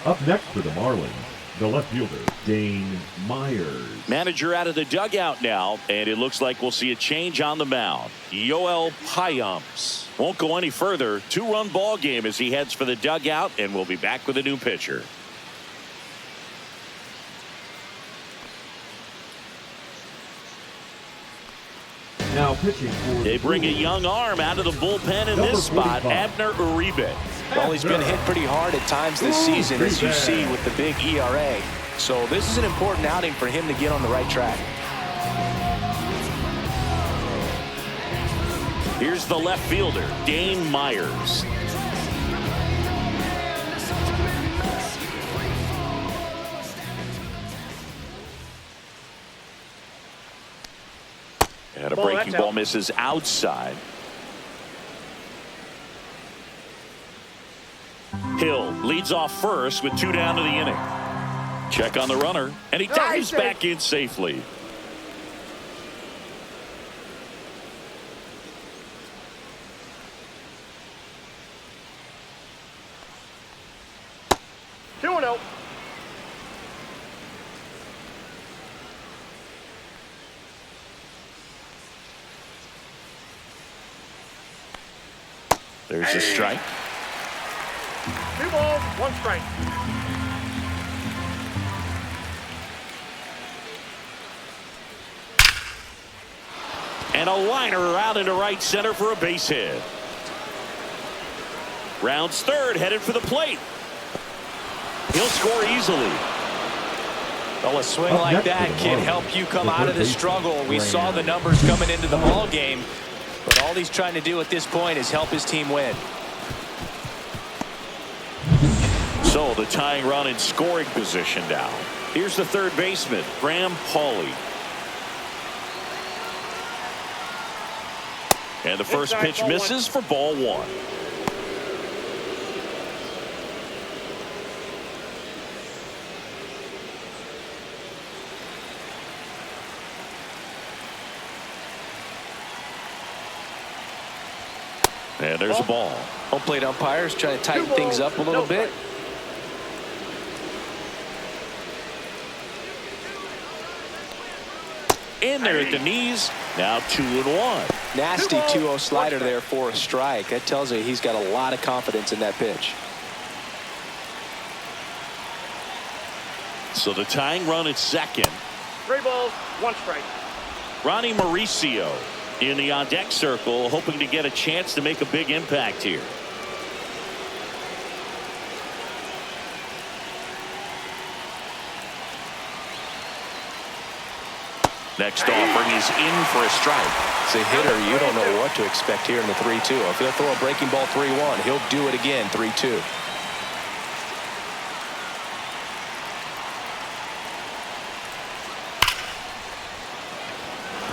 Up next for the Marlins, the left fielder, Dane Myers. Manager out of the dugout now, and it looks like we'll see a change on the mound. Yoel Payams won't go any further. 2-run ball game as he heads for the dugout, and we'll be back with a new pitcher. Now pitching for They bring a young arm out of the bullpen in this spot, Abner Uribe. Well, he's been hit pretty hard at times this season, as you see with the big ERA. So this is an important outing for him to get on the right track. Here's the left fielder, Dane Myers. And a breaking ball misses outside. Hill leads off first with 2 down to the inning. Check on the runner, and he dives back in safely. There's a strike. 2 balls, 1 strike. And a liner out into right center for a base hit. Rounds third, headed for the plate. He'll score easily. Well, a swing like that can help you come out of the struggle. We saw the numbers coming into the ball game, but all he's trying to do at this point is help his team win. So the tying run in scoring position now. Here's the third baseman, Graham Pauley. And the first pitch misses for ball 1. And there's a ball. Home plate umpires trying to tighten things up a little bit. In there at the knees. Now 2-1. Nasty 2-0 slider there for a strike. That tells you he's got a lot of confidence in that pitch. So the tying run at second. 3 balls, 1 strike. Ronnie Mauricio in the on-deck circle, hoping to get a chance to make a big impact here. Next offering is in for a strike. As a hitter, you don't know what to expect here in the 3-2. If he'll throw a breaking ball 3-1, he'll do it again 3-2.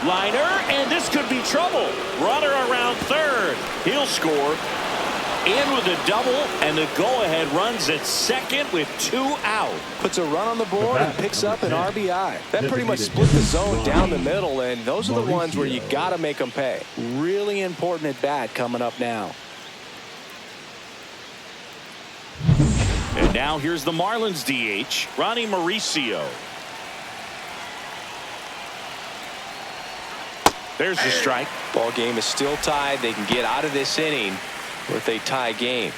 Liner, and this could be trouble. Runner around third. He'll score. In with a double, and the go-ahead runs at second with 2 out. Puts a run on the board and picks up an RBI. That pretty much split the zone down the middle, and those are the ones where you got to make them pay. Really important at bat coming up now. And now here's the Marlins DH, Ronnie Mauricio. There's the strike. Ball game is still tied. They can get out of this inning with a tie game.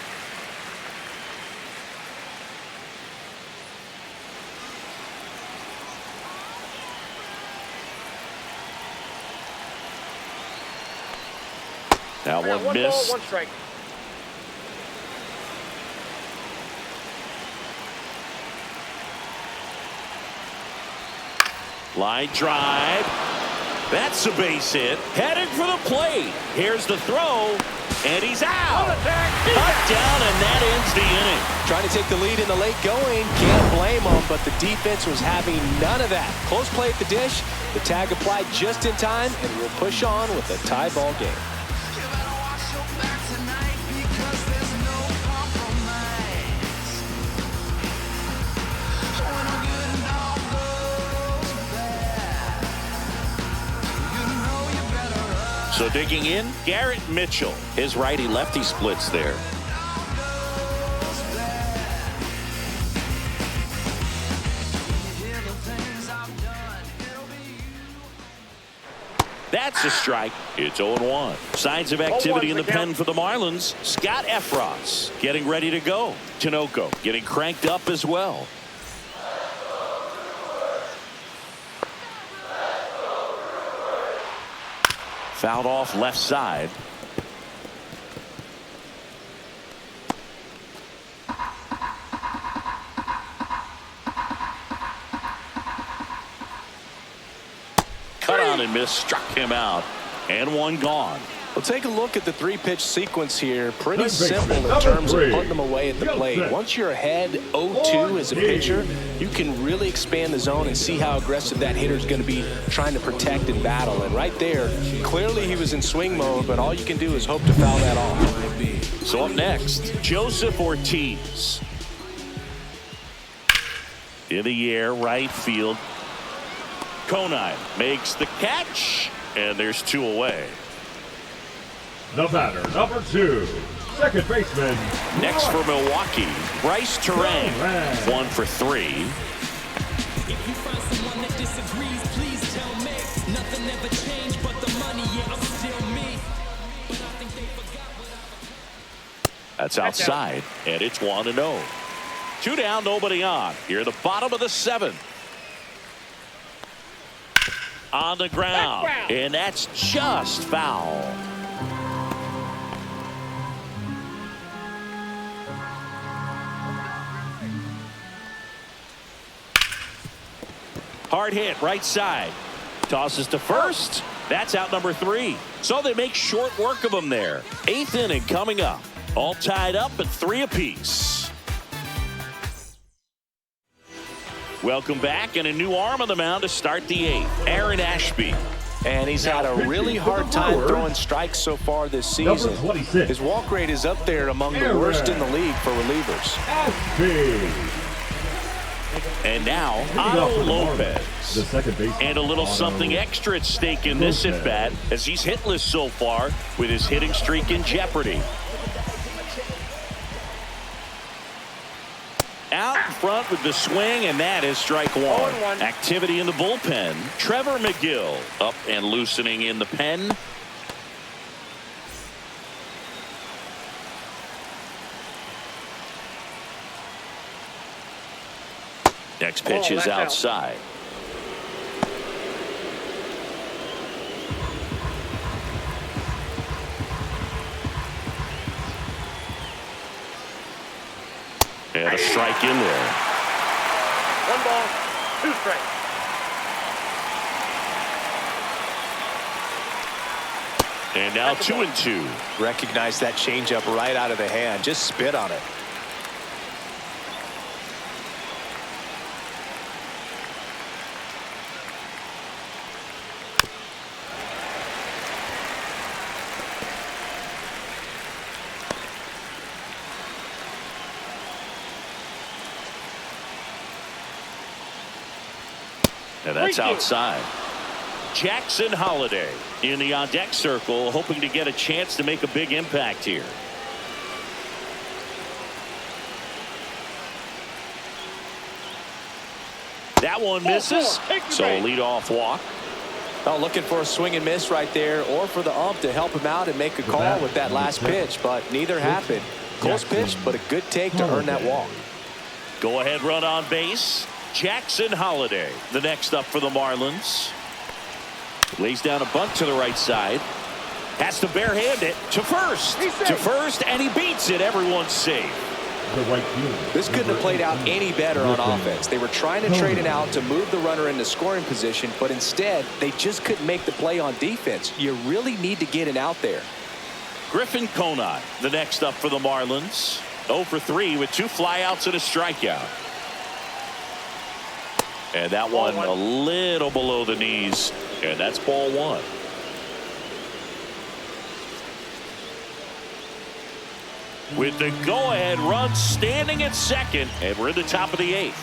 Now one miss. Ball, 1 strike. Line drive. That's a base hit. Headed for the plate. Here's the throw. And he's out. Cut down, and that ends the inning. Trying to take the lead in the late going. Can't blame them, but the defense was having none of that. Close play at the dish. The tag applied just in time, and we'll push on with a tie ball game. So digging in, Garrett Mitchell. His righty-lefty splits there. That's a strike. It's 0-1. Signs of activity in the pen for the Marlins. Scott Efros getting ready to go. Tinoco getting cranked up as well. Fouled off left side. Cut on and miss, struck him out, and one gone. Well, take a look at the 3-pitch sequence here. Pretty simple in terms of putting them away at the plate. Once you're ahead 0-2 as a pitcher, you can really expand the zone and see how aggressive that hitter is going to be trying to protect and battle. And right there, clearly he was in swing mode, but all you can do is hope to foul that off. So up next, Joseph Ortiz. In the air, right field. Conine makes the catch, and there's 2 away. The batter, number 2, second baseman. Next for Milwaukee, Bryce Terang, 1 for 3. If you find someone that disagrees, please tell me. Nothing ever changed but the money, yeah, I'm still me. But I think they forgot what That's outside, and it's 1-0. 2 down, nobody on. Here, the bottom of the 7th. On the ground, and that's just foul. Hard hit, right side. Tosses to first. That's out number 3. So they make short work of them there. 8th inning coming up. All tied up at 3 apiece. Welcome back, and a new arm on the mound to start the 8th. Aaron Ashby. And he's had a really hard time throwing strikes so far this season. His walk rate is up there among the worst in the league for relievers. And now, Otto Lopez. The second baseman. And a little something extra at stake in this at-bat, as he's hitless so far with his hitting streak in jeopardy. Out in front with the swing, and that is strike 1. Activity in the bullpen. Trevor McGill up and loosening in the pen. Next pitch is outside. And a strike in there. 1 ball, 2 strikes. And now 2-2. Recognize that changeup right out of the hand. Just spit on it. And that's outside. Jackson Holliday in the on-deck circle, hoping to get a chance to make a big impact here. That one misses, so leadoff walk. Oh, looking for a swing and miss right there, or for the ump to help him out and make a call with that last pitch, but neither happened. Close pitch, but a good take to earn that walk. Go ahead run on base. Jackson Holliday, the next up for the Marlins. Lays down a bunt to the right side. Has to barehand it to first. To first, and he beats it. Everyone's safe. This couldn't have played out any better on offense. They were trying to trade it out to move the runner into scoring position, but instead, they just couldn't make the play on defense. You really need to get it out there. Griffin Conant, the next up for the Marlins. 0 for 3 with 2 flyouts and a strikeout. And that one a little below the knees, and that's ball 1. With the go-ahead run standing at second, and we're in the top of the 8th.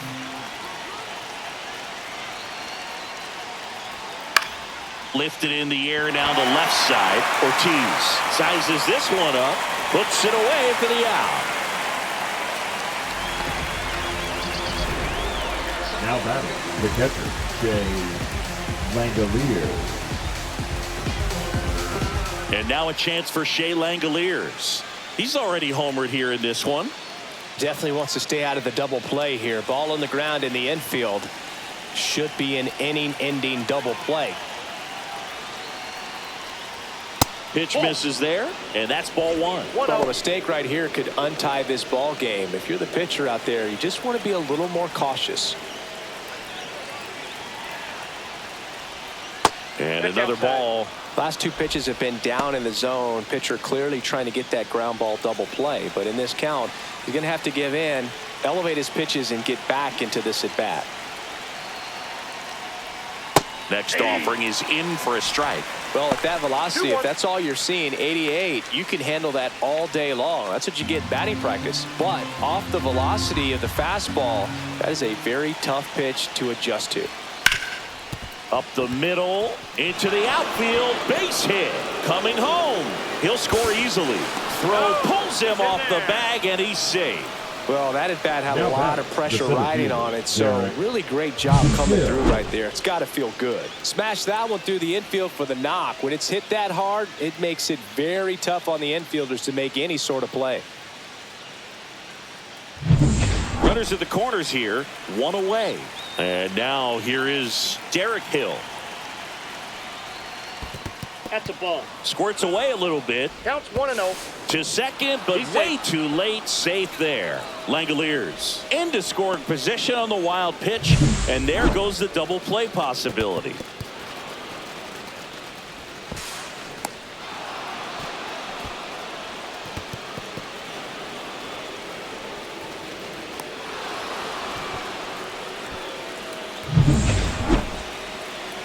Lifted in the air down the left side. Ortiz sizes this one up, puts it away for the out. Now batting the catcher, Shea Langoliers. And now a chance for Shea Langoliers. He's already homered here in this one. Definitely wants to stay out of the double play here. Ball on the ground in the infield. Should be an inning-ending double play. Pitch misses there, and that's ball 1. Well, a mistake right here could untie this ball game. If you're the pitcher out there, you just want to be a little more cautious. And another ball. Last 2 pitches have been down in the zone. Pitcher clearly trying to get that ground ball double play. But in this count, he's going to have to give in, elevate his pitches, and get back into this at bat. Next offering is in for a strike. Well, at that velocity, if that's all you're seeing, 88, you can handle that all day long. That's what you get in batting practice. But off the velocity of the fastball, that is a very tough pitch to adjust to. Up the middle, into the outfield, base hit. Coming home. He'll score easily. Throw pulls him off the bag, and he's safe. Well, that at bat had a lot of pressure riding on it, so really great job coming through right there. It's got to feel good. Smash that one through the infield for the knock. When it's hit that hard, it makes it very tough on the infielders to make any sort of play. Runners at the corners here, one away. And now here is Derek Hill. That's a ball. Squirts away a little bit. Counts 1-0. To second, but way too late. Safe there. Langoliers into scoring position on the wild pitch. And there goes the double play possibility.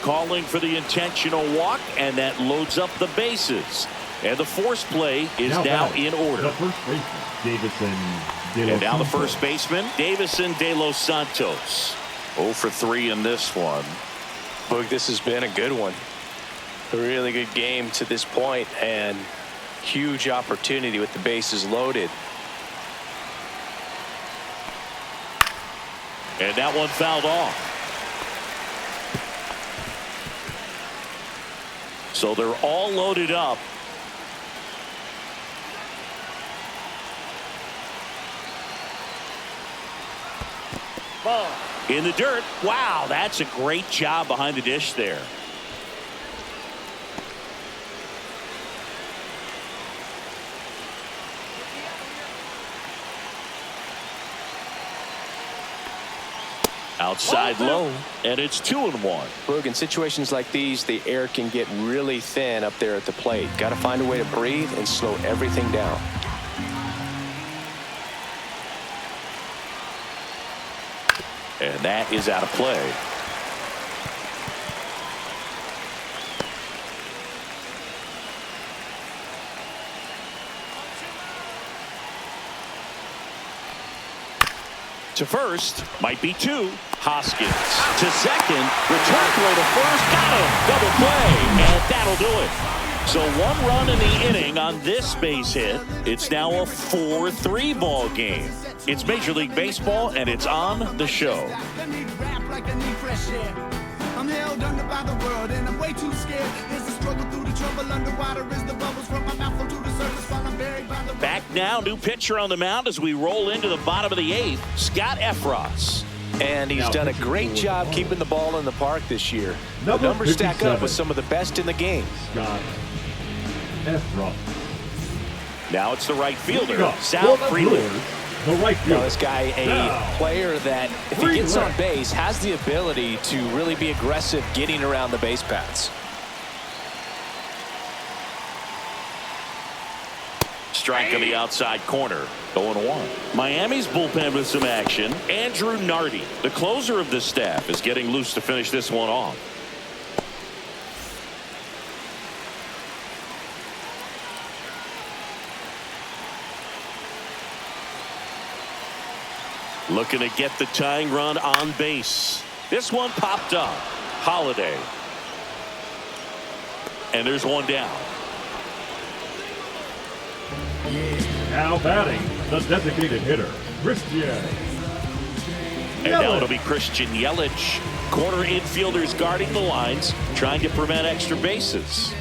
Calling for the intentional walk, and that loads up the bases. And the force play is now in order. The first baseman, Davison De Los And now the Santos. first baseman, Davison De Los Santos. 0 for 3 in this one. Boog, this has been a good one. A really good game to this point, and huge opportunity with the bases loaded. And that one fouled off. So they're all loaded up. Ball. In the dirt. Wow, that's a great job behind the dish there. Outside low, and it's 2-1. Boog, in situations like these, the air can get really thin up there at the plate. Got to find a way to breathe and slow everything down. And that is out of play. To first, might be 2. Hoskins to second, return throw to first, got him, double play, and that'll do it. So 1 run in the inning on this base hit. It's now a 4-3 ball game. It's Major League Baseball, and it's on the show. I'm held under by the world and I'm way too scared. There's a struggle through the trouble underwater as the bubbles from my mouth to the surface while I'm buried by the Back now, new pitcher on the mound as we roll into the bottom of the 8th, Scott Efros. And he's done a great job keeping the ball in the park this year. The numbers stack up with some of the best in the game. Scott Efros. Now it's the right fielder, Sal Freeland. The right fielder. Now this guy, a player that if he gets on base, has the ability to really be aggressive getting around the base paths. Strike on the outside corner, 0-1. Miami's bullpen with some action. Andrew Nardi, the closer of the staff, is getting loose to finish this one off. Looking to get the tying run on base. This one popped up. Holiday. And there's one down. Now batting, the designated hitter, Christian. And now it'll be Christian Yelich. Corner infielders guarding the lines, trying to prevent extra bases.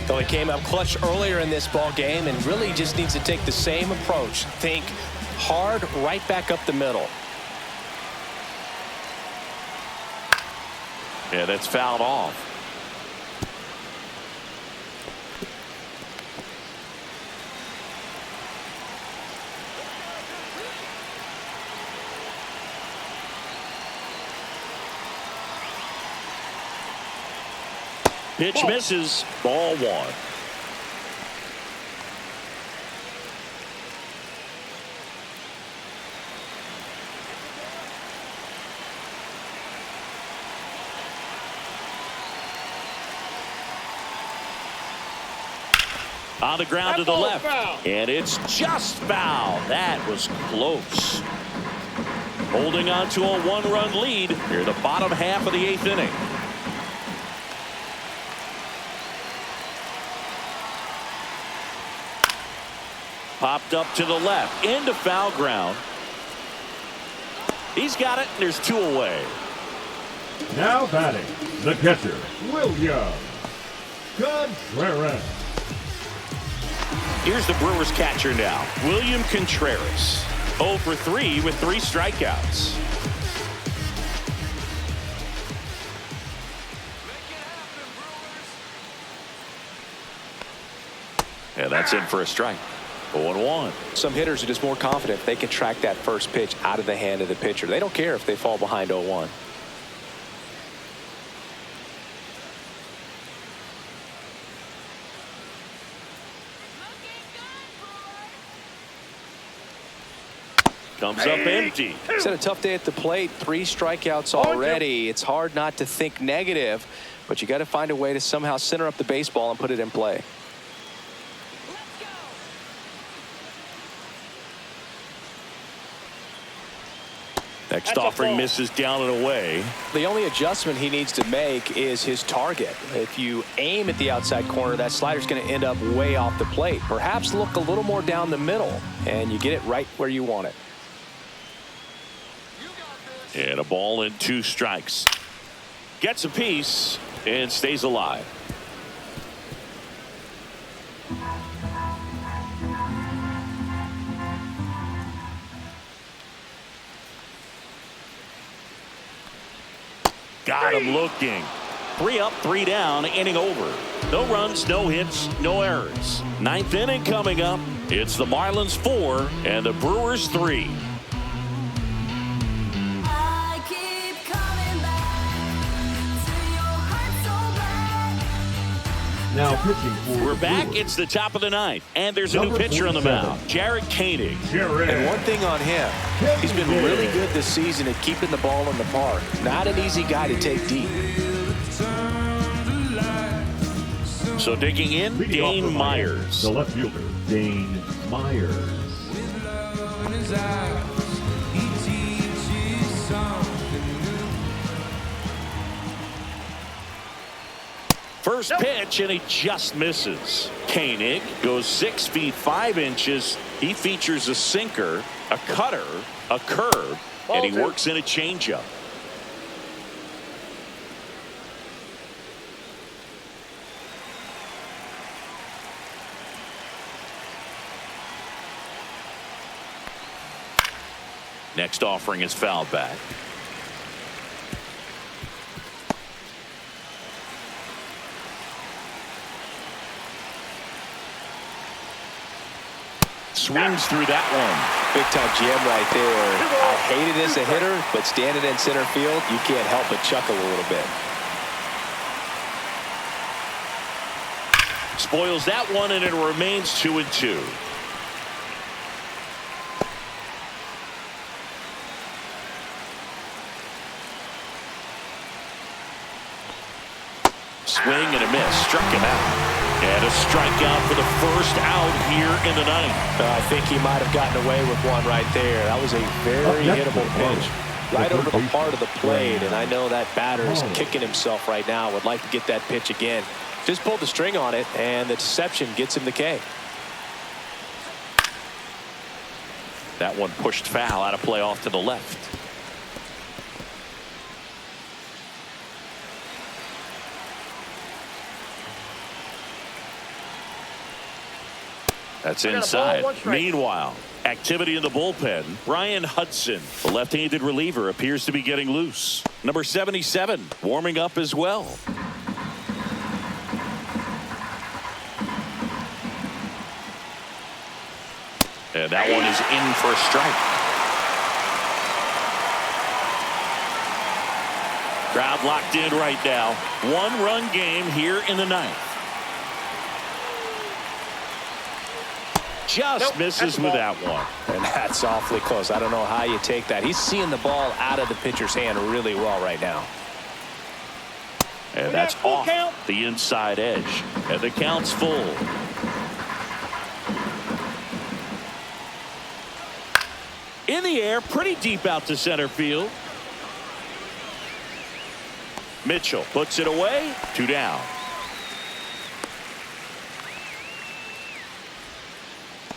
Though he came up clutch earlier in this ball game and really just needs to take the same approach. Think hard right back up the middle. Yeah, that's fouled off. Pitch misses, ball 1. On the ground to the left. And it's just foul. That was close. Holding on to a 1-run lead near the bottom half of the 8th inning. Popped up to the left into foul ground. He's got it, and there's 2 away. Now batting, the catcher, William Contreras. Here's the Brewers catcher now, William Contreras. 0 for 3 with 3 strikeouts. And that's in for a strike. 0-1. Some hitters are just more confident if they can track that first pitch out of the hand of the pitcher. They don't care if they fall behind 0-1. Comes up empty. He's had a tough day at the plate. 3 strikeouts already. It's hard not to think negative, but you got to find a way to somehow center up the baseball and put it in play. Next offering misses down and away. The only adjustment he needs to make is his target. If you aim at the outside corner, that slider's going to end up way off the plate. Perhaps look a little more down the middle, and you get it right where you want it. And a ball and 2 strikes. Gets a piece and stays alive. Got him looking. 3 up, 3 down, inning over. No runs, no hits, no errors. 9th inning coming up. It's the Marlins 4 and the Brewers 3. Now pitching for We're back. It's the top of the 9th, and there's a new pitcher on the mound, Jarrett Koenig. And one thing on him, he's been really good this season at keeping the ball in the park. Not an easy guy to take deep. So digging in, Dane Myers. The left fielder, Dane Myers. First pitch, and he just misses. Koenig goes 6 feet 5 inches. He features a sinker, a cutter, a curve, and he works in a changeup. Next offering is fouled back. Swings through that one. Big time jam right there. I hate it as a hitter, but standing in center field, you can't help but chuckle a little bit. Spoils that one, and it remains 2-2. Swing and a miss. Struck him out. And a strikeout for the first out here in the 9th. I think he might have gotten away with one right there. That was a very hittable pitch. Right over the part of the plate, and I know that batter is kicking himself right now. Would like to get that pitch again. Just pulled the string on it, and the deception gets him the K. That one pushed foul out of play off to the left. That's inside. Meanwhile, activity in the bullpen. Ryan Hudson, the left-handed reliever, appears to be getting loose. Number 77 warming up as well. And that one is in for a strike. Crowd locked in right now. 1-run game here in the 9th. Just misses with that one. And that's awfully close. I don't know how you take that. He's seeing the ball out of the pitcher's hand really well right now. And that's off the inside edge. And the count's full. In the air, pretty deep out to center field. Mitchell puts it away. 2 down.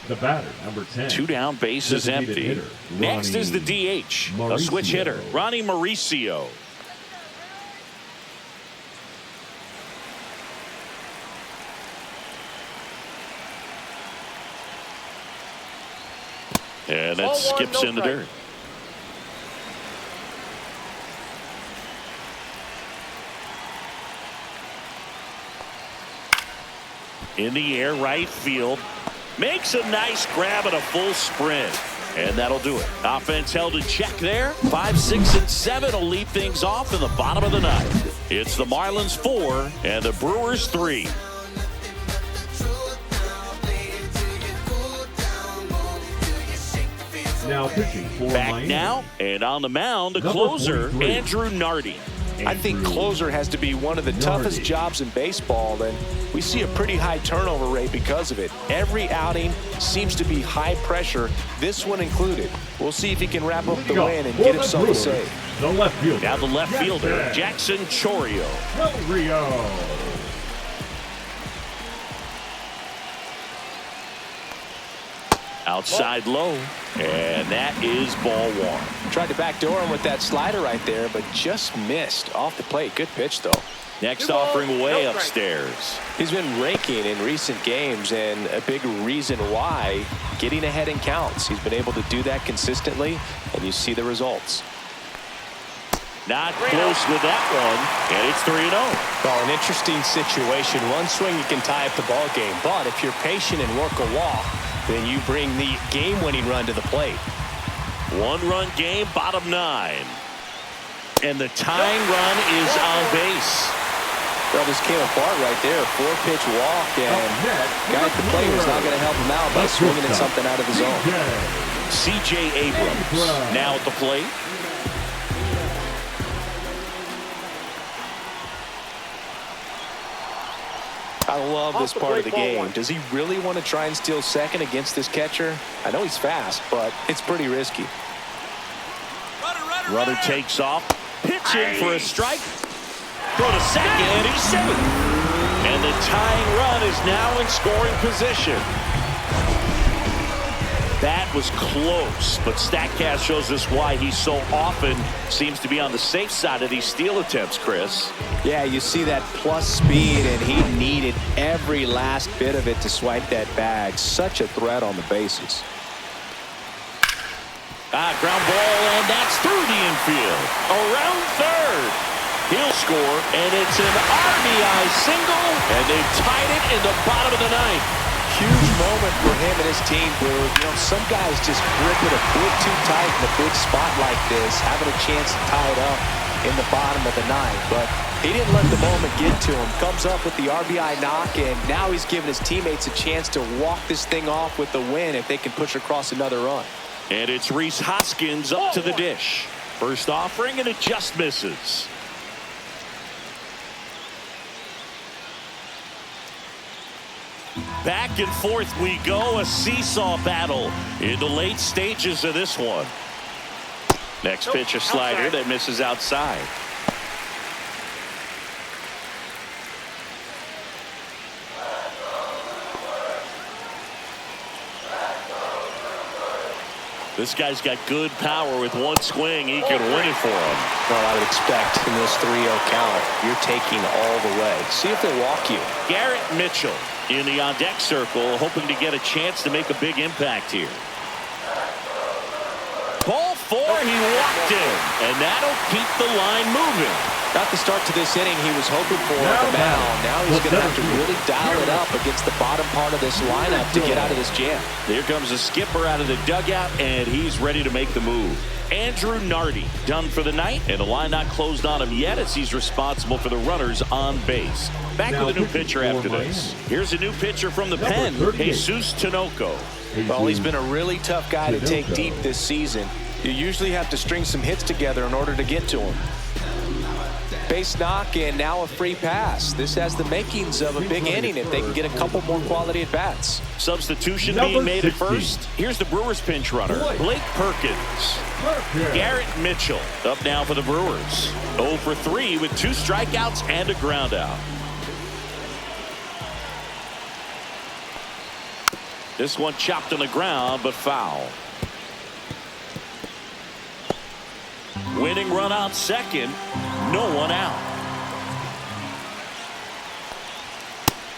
The batter, number 10. 2 down, base is empty. Hitter, Next is the DH, a switch hitter, Ronnie Mauricio. And that skips in the dirt. In the air, right field. Makes a nice grab and a full sprint. And that'll do it. Offense held in check there. 5, 6, and 7 will lead things off in the bottom of the ninth. It's the Marlins 4 and the Brewers 3. Now pitching for Back Miami. now, and on the mound, the closer, 43. Andrew Nardi. I think closer has to be one of the toughest jobs in baseball, and we see a pretty high turnover rate because of it. Every outing seems to be high pressure, this one included. We'll see if he can wrap up the win and get himself a save. The left fielder. Now the left fielder, Jackson Chourio. Del Rio. Outside low, and that is ball one. Tried to backdoor him with that slider right there, but just missed off the plate. Good pitch, though. Next offering way upstairs. He's been raking in recent games, and a big reason why, getting ahead in counts. He's been able to do that consistently, and you see the results. Not close with that one, and it's 3-0. Well, an interesting situation. One swing, you can tie up the ball game, but if you're patient and work a walk, then you bring the game-winning run to the plate. One-run game, bottom 9. And the tying run is on base. Well, this came apart right there. 4-pitch walk, and guy at the plate was not going to help him out by swinging at something out of his own. C.J. Abrams now at the plate. I love this part of the game. Does he really want to try and steal second against this catcher? I know he's fast, but it's pretty risky. Runner takes off, pitching for a strike. Throw to second, and he's safe. And the tying run is now in scoring position. That was close, but StatCast shows us why he so often seems to be on the safe side of these steal attempts, Chris. Yeah, you see that plus speed, and he needed every last bit of it to swipe that bag. Such a threat on the bases. Ground ball, and that's through the infield. Around third. He'll score, and it's an RBI single, and they've tied it in the bottom of the ninth. Huge moment for him and his team, Blue. You know, some guys just grip it a bit too tight in a big spot like this, having a chance to tie it up in the bottom of the ninth. But he didn't let the moment get to him. Comes up with the RBI knock, and now he's giving his teammates a chance to walk this thing off with the win if they can push across another run. And it's Rhys Hoskins up to the dish. First offering, and it just misses. Back and forth we go, a seesaw battle in the late stages of this one. Next pitch, a slider that misses outside. This guy's got good power. With one swing, he can win it for him. Well, I would expect in this 3-0 count, you're taking all the way. See if they walk you. Garrett Mitchell in the on-deck circle, hoping to get a chance to make a big impact here. Ball 4, he walked in, and that'll keep the line moving. Got the start to this inning he was hoping for on the mound. Now he's going to have to really dial it up against the bottom part of this lineup to get out of this jam. Here comes the skipper out of the dugout, and he's ready to make the move. Andrew Nardi done for the night, and the line not closed on him yet as he's responsible for the runners on base. Back with a new pitcher after this. Here's a new pitcher from the pen, Jesus Tinoco. Well, he's been a really tough guy to take deep this season. You usually have to string some hits together in order to get to him. Base knock, and now a free pass. This has the makings of a big inning if they can get a couple more quality at-bats. Substitution being made at first. Here's the Brewers pinch runner, Blake Perkins. Garrett Mitchell up now for the Brewers. 0 for 3 with 2 strikeouts and a ground out. This one chopped on the ground, but foul. Winning run out second. No one out.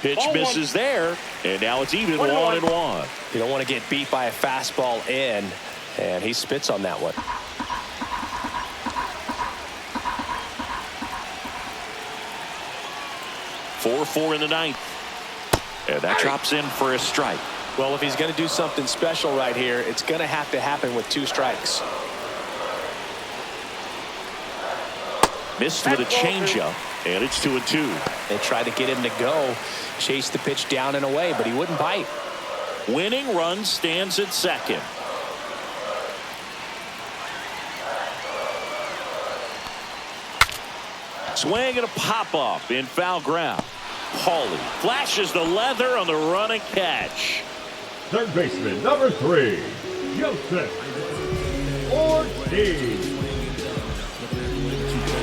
Pitch misses there, And now it's even 1-1. You don't want to get beat by a fastball in, and he spits on that one. 4-4 in the ninth. And that drops in for a strike. Well, if he's going to do something special right here, it's going to have to happen with 2 strikes. Missed with a changeup, and it's 2-2. They tried to get him to go, chase the pitch down and away, but he wouldn't bite. Winning run stands at second. Swing and a pop-up in foul ground. Paulie flashes the leather on the running catch. Third baseman, number 3, Joseph Ortiz.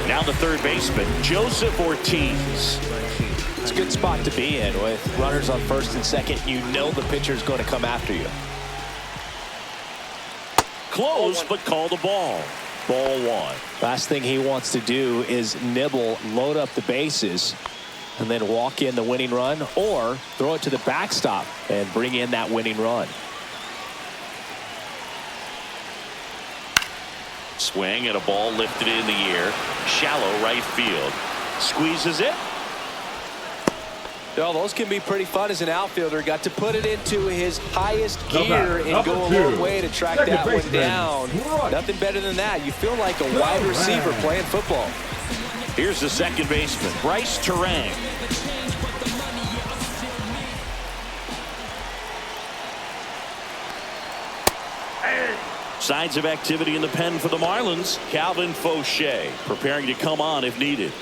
Now the third baseman, Joseph Ortiz. It's a good spot to be in with runners on first and second. You know the pitcher's going to come after you. Close, but call the ball. Ball 1. Last thing he wants to do is nibble, load up the bases, and then walk in the winning run, or throw it to the backstop and bring in that winning run. Swing and a ball lifted in the air. Shallow right field. Squeezes it. Well, those can be pretty fun as an outfielder. Got to put it into his highest gear and go a long way to track that one down. Nothing better than that. You feel like a wide receiver playing football. Here's the second baseman, Bryce Terang. Signs of activity in the pen for the Marlins. Calvin Fauché preparing to come on if needed.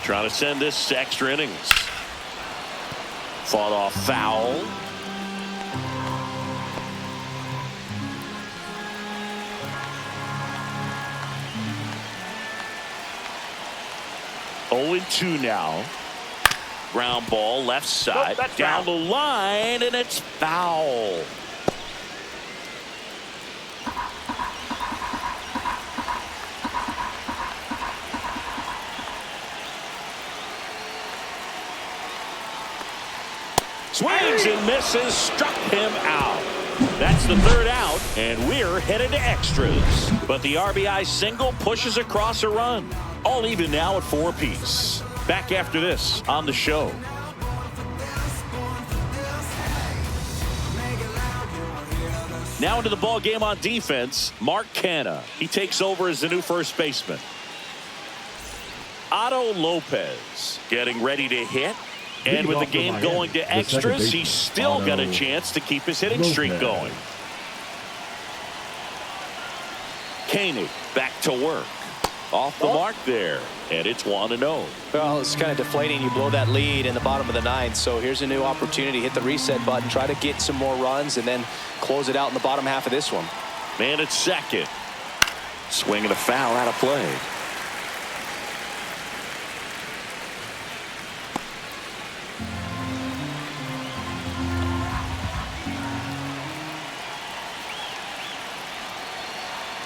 Trying to send this to extra innings. Fought off foul. Oh, 0-2 now. Ground ball left side. Down the line, and it's foul. Swings and misses, struck him out. That's the third out, and we're headed to extras. But the RBI single pushes across a run. All even now at 4 apiece. Back after this on the show. Now into the ball game on defense, Mark Canha. He takes over as the new first baseman. Otto Lopez getting ready to hit. And with the game going to extras, he's still got a chance to keep his hitting streak going. Koenig back to work. Off the mark there. And it's 1-0. Well, it's kind of deflating. You blow that lead in the bottom of the ninth. So here's a new opportunity. Hit the reset button. Try to get some more runs and then close it out in the bottom half of this one. Man at second. Swing and a foul out of play.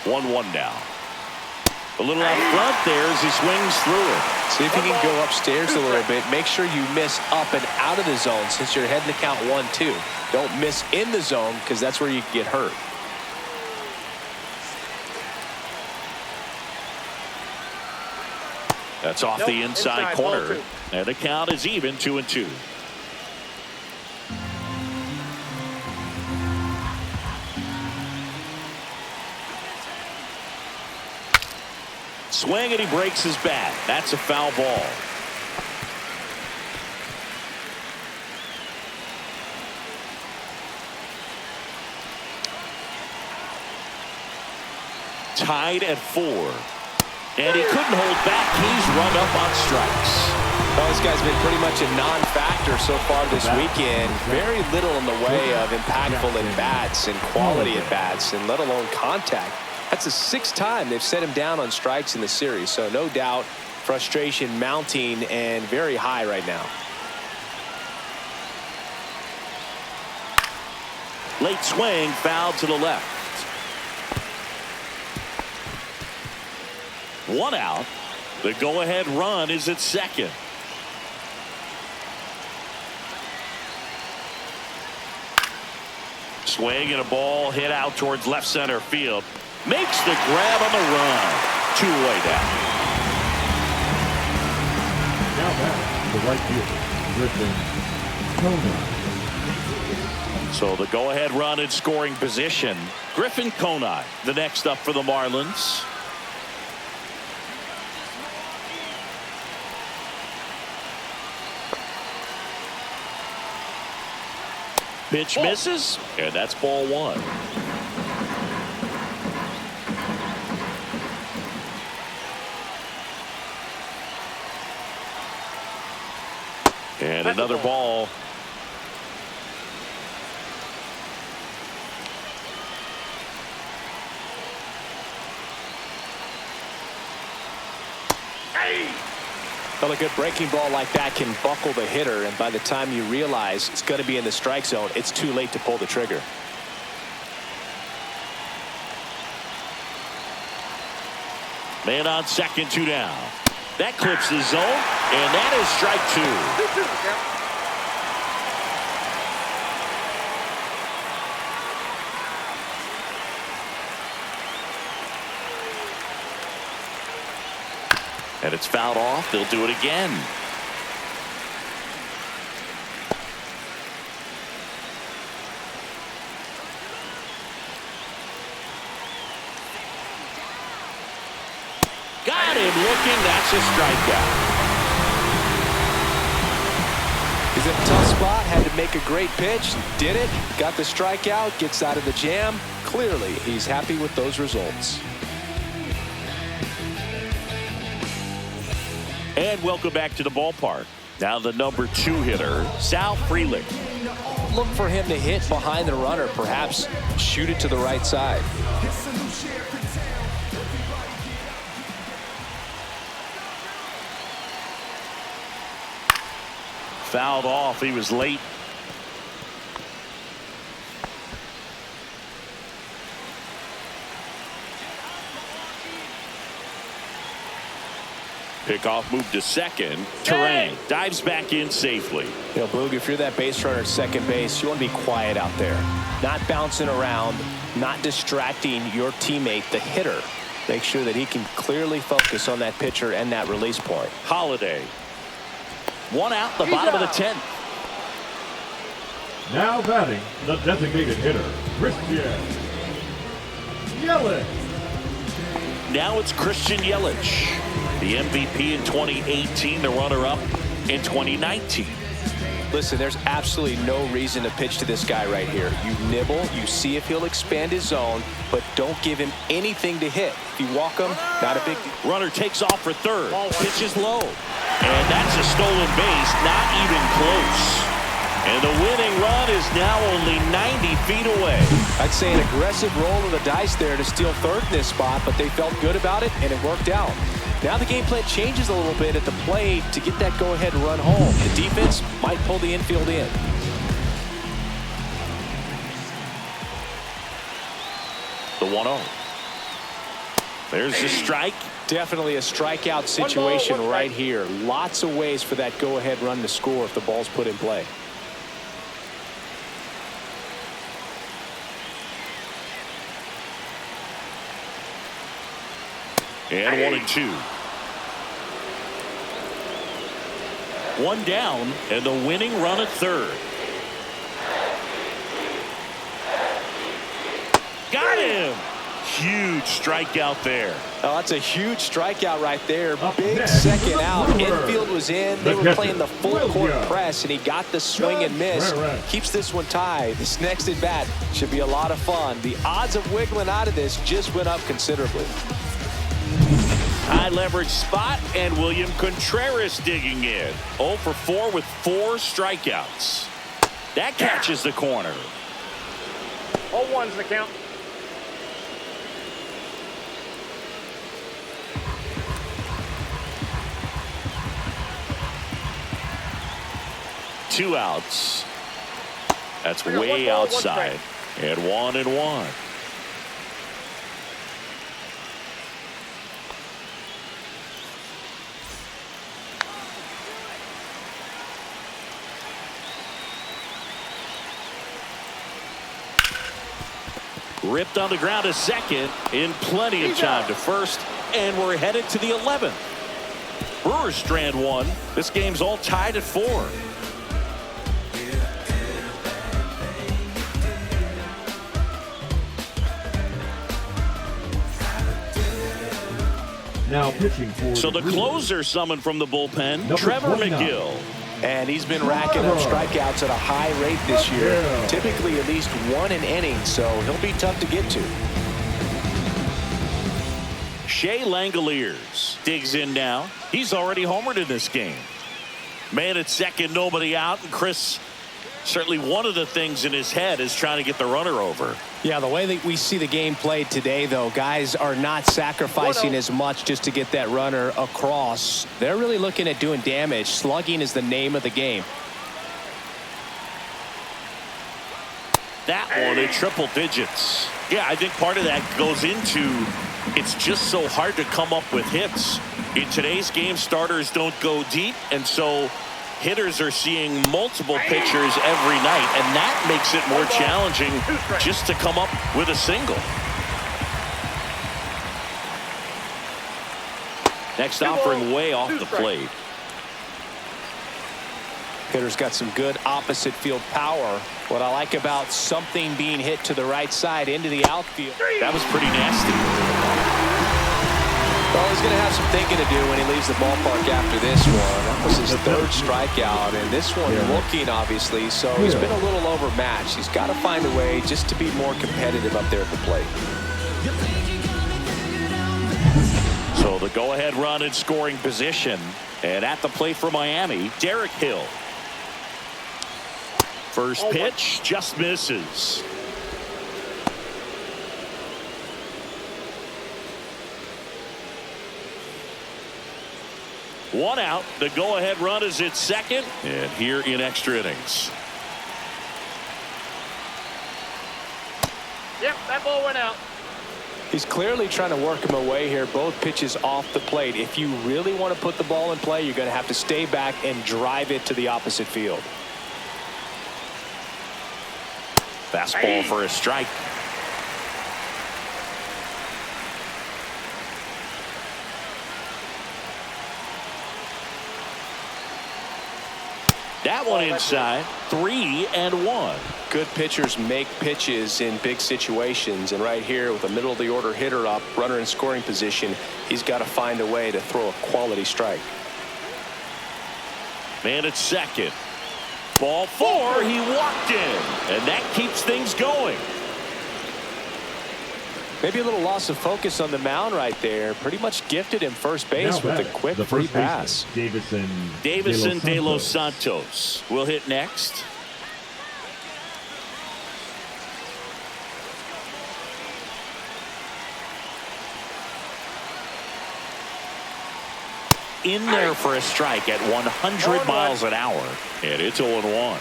One now. A little out front there as he swings through it. See if you can go upstairs a little bit. Make sure you miss up and out of the zone since you're heading to count 1-2. Don't miss in the zone because that's where you get hurt. That's off the inside corner. And the count is even 2-2. Swing and he breaks his bat. That's a foul ball. Tied at 4. And he couldn't hold back. He's run up on strikes. Well, this guy's been pretty much a non-factor so far this weekend. Very little in the way of impactful at-bats and quality at-bats, and let alone contact. That's the 6th time they've set him down on strikes in the series. So no doubt frustration mounting and very high right now. Late swing, foul to the left. One out. The go-ahead run is at second. Swing and a ball hit out towards left center field. Makes the grab on the run. Two-way down. Now back to the right fielder, Griffin Conine. So the go-ahead run in scoring position. Griffin Conine, the next up for the Marlins. Pitch misses, and that's ball one. And another ball. Well, a good breaking ball like that can buckle the hitter, and by the time you realize it's going to be in the strike zone, it's too late to pull the trigger. Man on second, two down. That clips the zone, and that is strike two. And it's fouled off. They'll do it again. Got him looking. That's a strikeout. He's in a tough spot. Had to make a great pitch. Did it. Got the strikeout. Gets out of the jam. Clearly, he's happy with those results. And welcome back to the ballpark. Now the number 2 hitter, Sal Frelick. Look for him to hit behind the runner, perhaps shoot it to the right side. Fouled off. He was late. Pickoff moved to second. Terrain dives back in safely. You know, Boog, if you're that base runner at second base, you want to be quiet out there. Not bouncing around, not distracting your teammate, the hitter. Make sure that he can clearly focus on that pitcher and that release point. Holiday. One out, the bottom of the 10th. Now batting, the designated hitter, Christian Yelich. Now it's Christian Yelich, the MVP in 2018, the runner-up in 2019. Listen, there's absolutely no reason to pitch to this guy right here. You nibble, you see if he'll expand his zone, but don't give him anything to hit. If you walk him, not a big deal. Runner takes off for third. Pitches low. And that's a stolen base, not even close. And the winning run is now only 90 feet away. I'd say an aggressive roll of the dice there to steal third in this spot, but they felt good about it, and it worked out. Now the game plan changes a little bit at the plate to get that go-ahead run home. The defense might pull the infield in. The 1-0. There's the strike. Definitely a strikeout situation right here. Lots of ways for that go-ahead run to score if the ball's put in play. And 1-2. One down, and the winning run at third. Got him! Huge strikeout there. Oh, that's a huge strikeout right there. Big next, second out. Brewer. Infield was in. They were playing the full court press, and he got the swing and miss. Keeps this one tied. This next at bat should be a lot of fun. The odds of wiggling out of this just went up considerably. High leverage spot, and William Contreras digging in. 0 for 4 with 4 strikeouts. That catches the corner. 0-1's the count. Two outs. That's way 1 ball, 1 outside. And 1-1. Ripped on the ground to second in plenty of time to first, and we're headed to the 11th. Brewers strand one. This game's all tied at 4. Now pitching for so the closer summoned from the bullpen, Trevor McGill. And he's been racking up strikeouts at a high rate this year. Typically at least 1 an inning, so he'll be tough to get to. Shea Langoliers digs in now. He's already homered in this game. Man at second, nobody out, and Chris, certainly one of the things in his head is trying to get the runner over. Yeah, the way that we see the game played today, though, guys are not sacrificing as much just to get that runner across. They're really looking at doing damage. Slugging is the name of the game. That one in triple digits. Yeah, I think part of that goes into it's just so hard to come up with hits. In today's game, starters don't go deep, and so hitters are seeing multiple pitchers every night, and that makes it more challenging just to come up with a single. Next offering way off the plate. Hitter's got some good opposite field power. What I like about something being hit to the right side into the outfield. That was pretty nasty. Well, he's going to have some thinking to do when he leaves the ballpark after this one. That was his 3rd strikeout, and this one looking, obviously, so he's been a little overmatched. He's got to find a way just to be more competitive up there at the plate. So the go-ahead run in scoring position, and at the plate for Miami, Derek Hill. First pitch just misses. One out. The go-ahead run is at second, and here in extra innings. Yep, that ball went out. He's clearly trying to work him away here. Both pitches off the plate. If you really want to put the ball in play, you're going to have to stay back and drive it to the opposite field. Fastball for a strike. That one inside. 3-1. Good pitchers make pitches in big situations, and right here with a middle of the order hitter up, runner in scoring position, he's got to find a way to throw a quality strike. Man at second. Ball 4. He walked in, and that keeps things going. Maybe a little loss of focus on the mound right there. Pretty much gifted him first base with a quick free pass. Davison De Los Santos will hit next. In there for a strike at 100 miles an hour, and it's 0-1.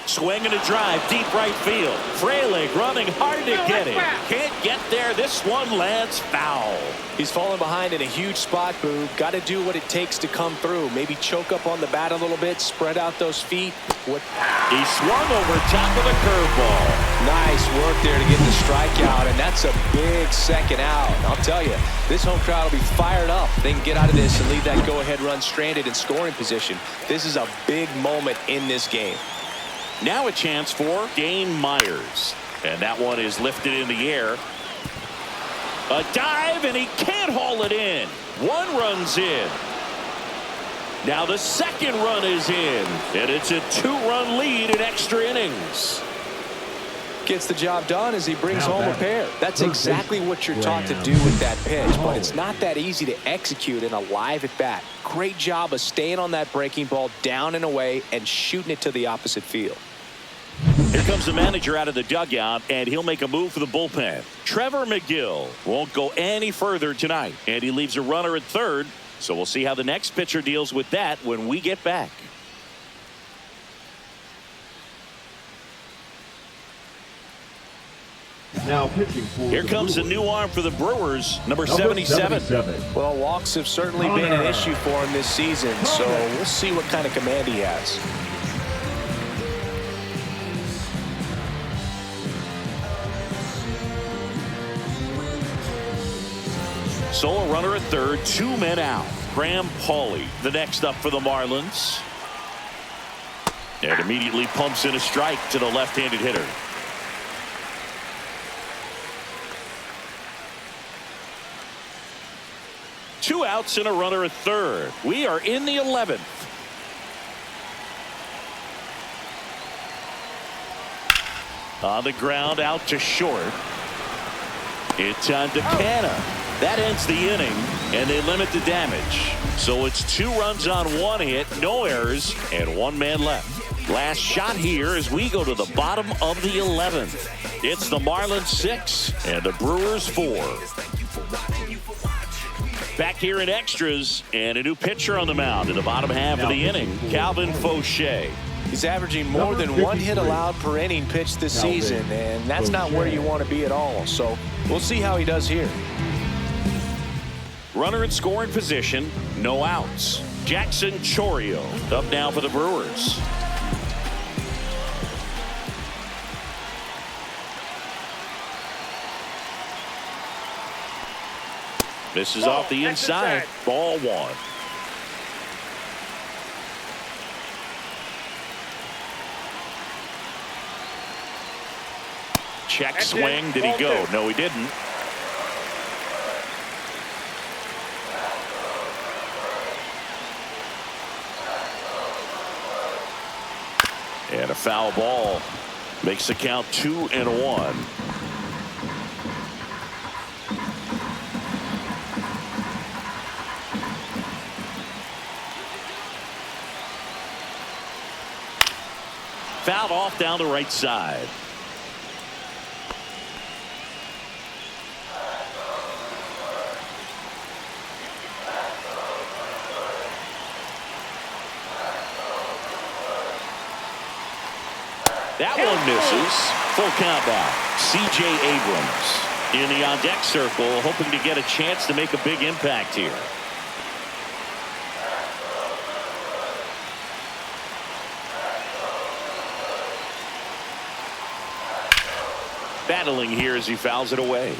Swing and a drive, deep right field. Frelick running hard to get it. Can't get there. This one lands foul. He's falling behind in a huge spot, Boo. Got to do what it takes to come through. Maybe choke up on the bat a little bit, spread out those feet. He swung over top of the curveball. Nice work there to get the strikeout, and that's a big second out. I'll tell you, this home crowd will be fired up. They can get out of this and leave that go-ahead run stranded in scoring position. This is a big moment in this game. Now a chance for Dane Myers. And that one is lifted in the air. A dive, and he can't haul it in. One run's in. Now the second run is in. And it's a 2-run lead in extra innings. Gets the job done as he brings home a pair. That's exactly what you're taught to do with that pitch, but it's not that easy to execute in a live at bat. Great job of staying on that breaking ball down and away and shooting it to the opposite field. Here comes the manager out of the dugout, and he'll make a move for the bullpen. Trevor McGill won't go any further tonight, and he leaves a runner at third, so we'll see how the next pitcher deals with that when we get back. Now pitching for Here comes the new arm for the Brewers, number 77. Well, walks have certainly been an issue for him this season, so we'll see what kind of command he has. So a runner at third, 2 men out. Graham Pauley, the next up for the Marlins. And immediately pumps in a strike to the left-handed hitter. Two outs and a runner at third. We are in the 11th. On the ground, out to short. It's on to Canna. That ends the inning, and they limit the damage. So it's 2 runs on 1 hit, no errors, and 1 man left. Last shot here as we go to the bottom of the 11th. It's the Marlins 6 and the Brewers 4. Back here in extras, and a new pitcher on the mound in the bottom half of the inning, Calvin Fauché. He's averaging more than 1 hit allowed per inning pitched this season, and that's not where you want to be at all. So we'll see how he does here. Runner in scoring position, no outs. Jackson Chourio up now for the Brewers. This is off the inside. Ball 1. Check swing. Did he go? No, he didn't. And a foul ball makes the count 2-1. Fouled off down the right side. That one misses. Full count now. C.J. Abrams in the on-deck circle, hoping to get a chance to make a big impact here. Battling here as he fouls it away.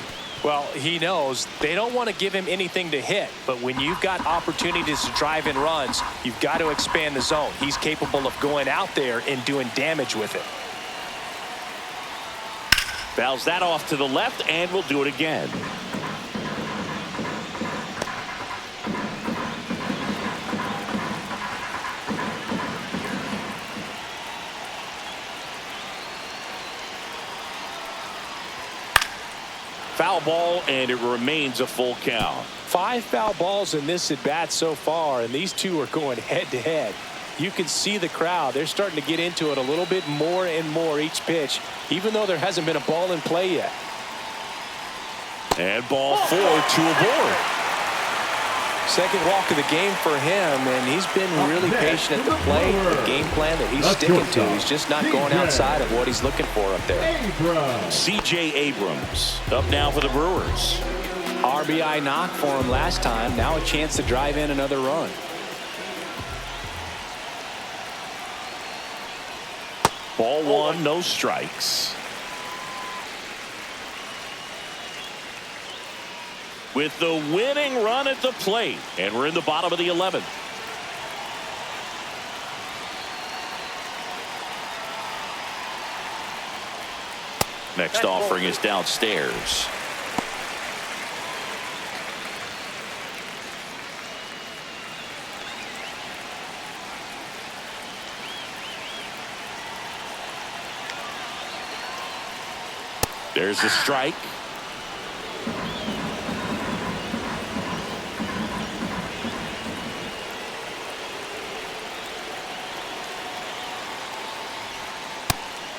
Well, he knows they don't want to give him anything to hit, but when you've got opportunities to drive in runs, you've got to expand the zone. He's capable of going out there and doing damage with it. Fouls that off to the left, and we'll do it again. Foul ball, and it remains a full count. 5 foul balls in this at bat so far, and these two are going head to head. You can see the crowd. They're starting to get into it a little bit more and more each pitch, even though there hasn't been a ball in play yet. And ball 4 to a board. Second walk of the game for him, and he's been really patient at the plate. The game plan that he's sticking to, he's just not going outside of what he's looking for up there. C.J. Abrams up now for the Brewers. RBI knock for him last time. Now a chance to drive in another run. Ball 1, no strikes. With the winning run at the plate, and we're in the bottom of the 11th. Next offering is downstairs. There's the strike.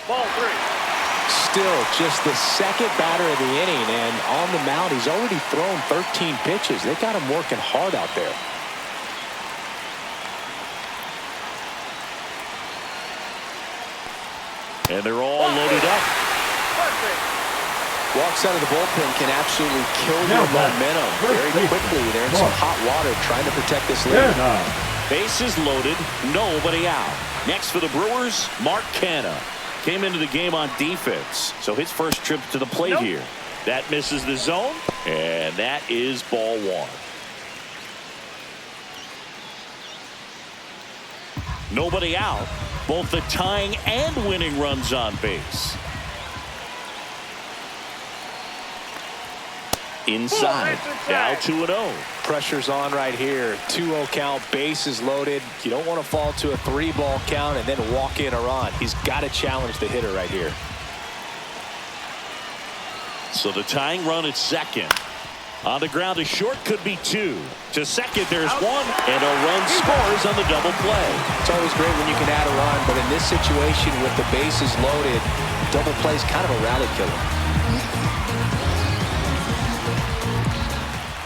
Ball 3. Still just the second batter of the inning, and on the mound he's already thrown 13 pitches. They got him working hard out there. And they're all loaded up. Walks out of the bullpen can absolutely kill your momentum very quickly. They're in some hot water trying to protect this lead. Bases loaded, nobody out. Next for the Brewers, Mark Canna. Came into the game on defense, so his first trip to the plate here. That misses the zone, and that is ball one. Nobody out. Both the tying and winning runs on base. Inside. Now 2-0. Pressure's on right here. 2-0 count, bases loaded. You don't want to fall to a 3-ball count and then walk in a run. He's got to challenge the hitter right here. So the tying run at second. On the ground to short, could be 2. To second, there's 1, and a run scores on the double play. It's always great when you can add a run, but in this situation with the bases loaded, double play is kind of a rally killer.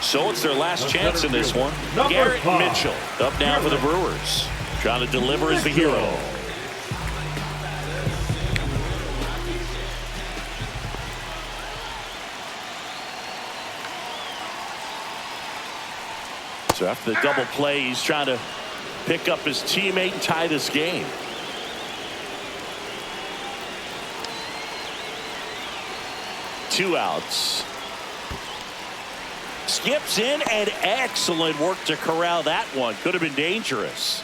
So it's their last chance in this one. Garrett Mitchell up now for the Brewers. Trying to deliver as the hero. So after the double play, he's trying to pick up his teammate and tie this game. Two outs. Skips in, and excellent work to corral that one. Could have been dangerous.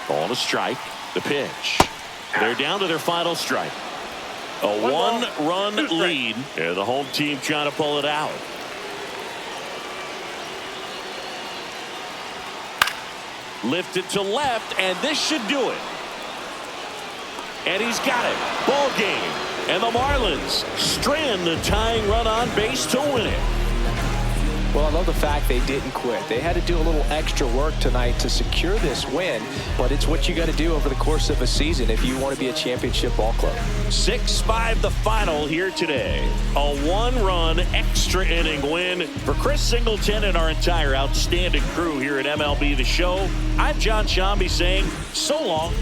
Ball to strike. The pitch. They're down to their final strike. A one-run lead. And the home team trying to pull it out. Lifted to left, and this should do it. And he's got it. Ball game. And the Marlins strand the tying run on base to win it. Well, I love the fact they didn't quit. They had to do a little extra work tonight to secure this win, but it's what you got to do over the course of a season if you want to be a championship ball club. 6-5 the final here today. A one-run extra inning win for Chris Singleton and our entire outstanding crew here at MLB The Show. I'm John Shambi saying so long.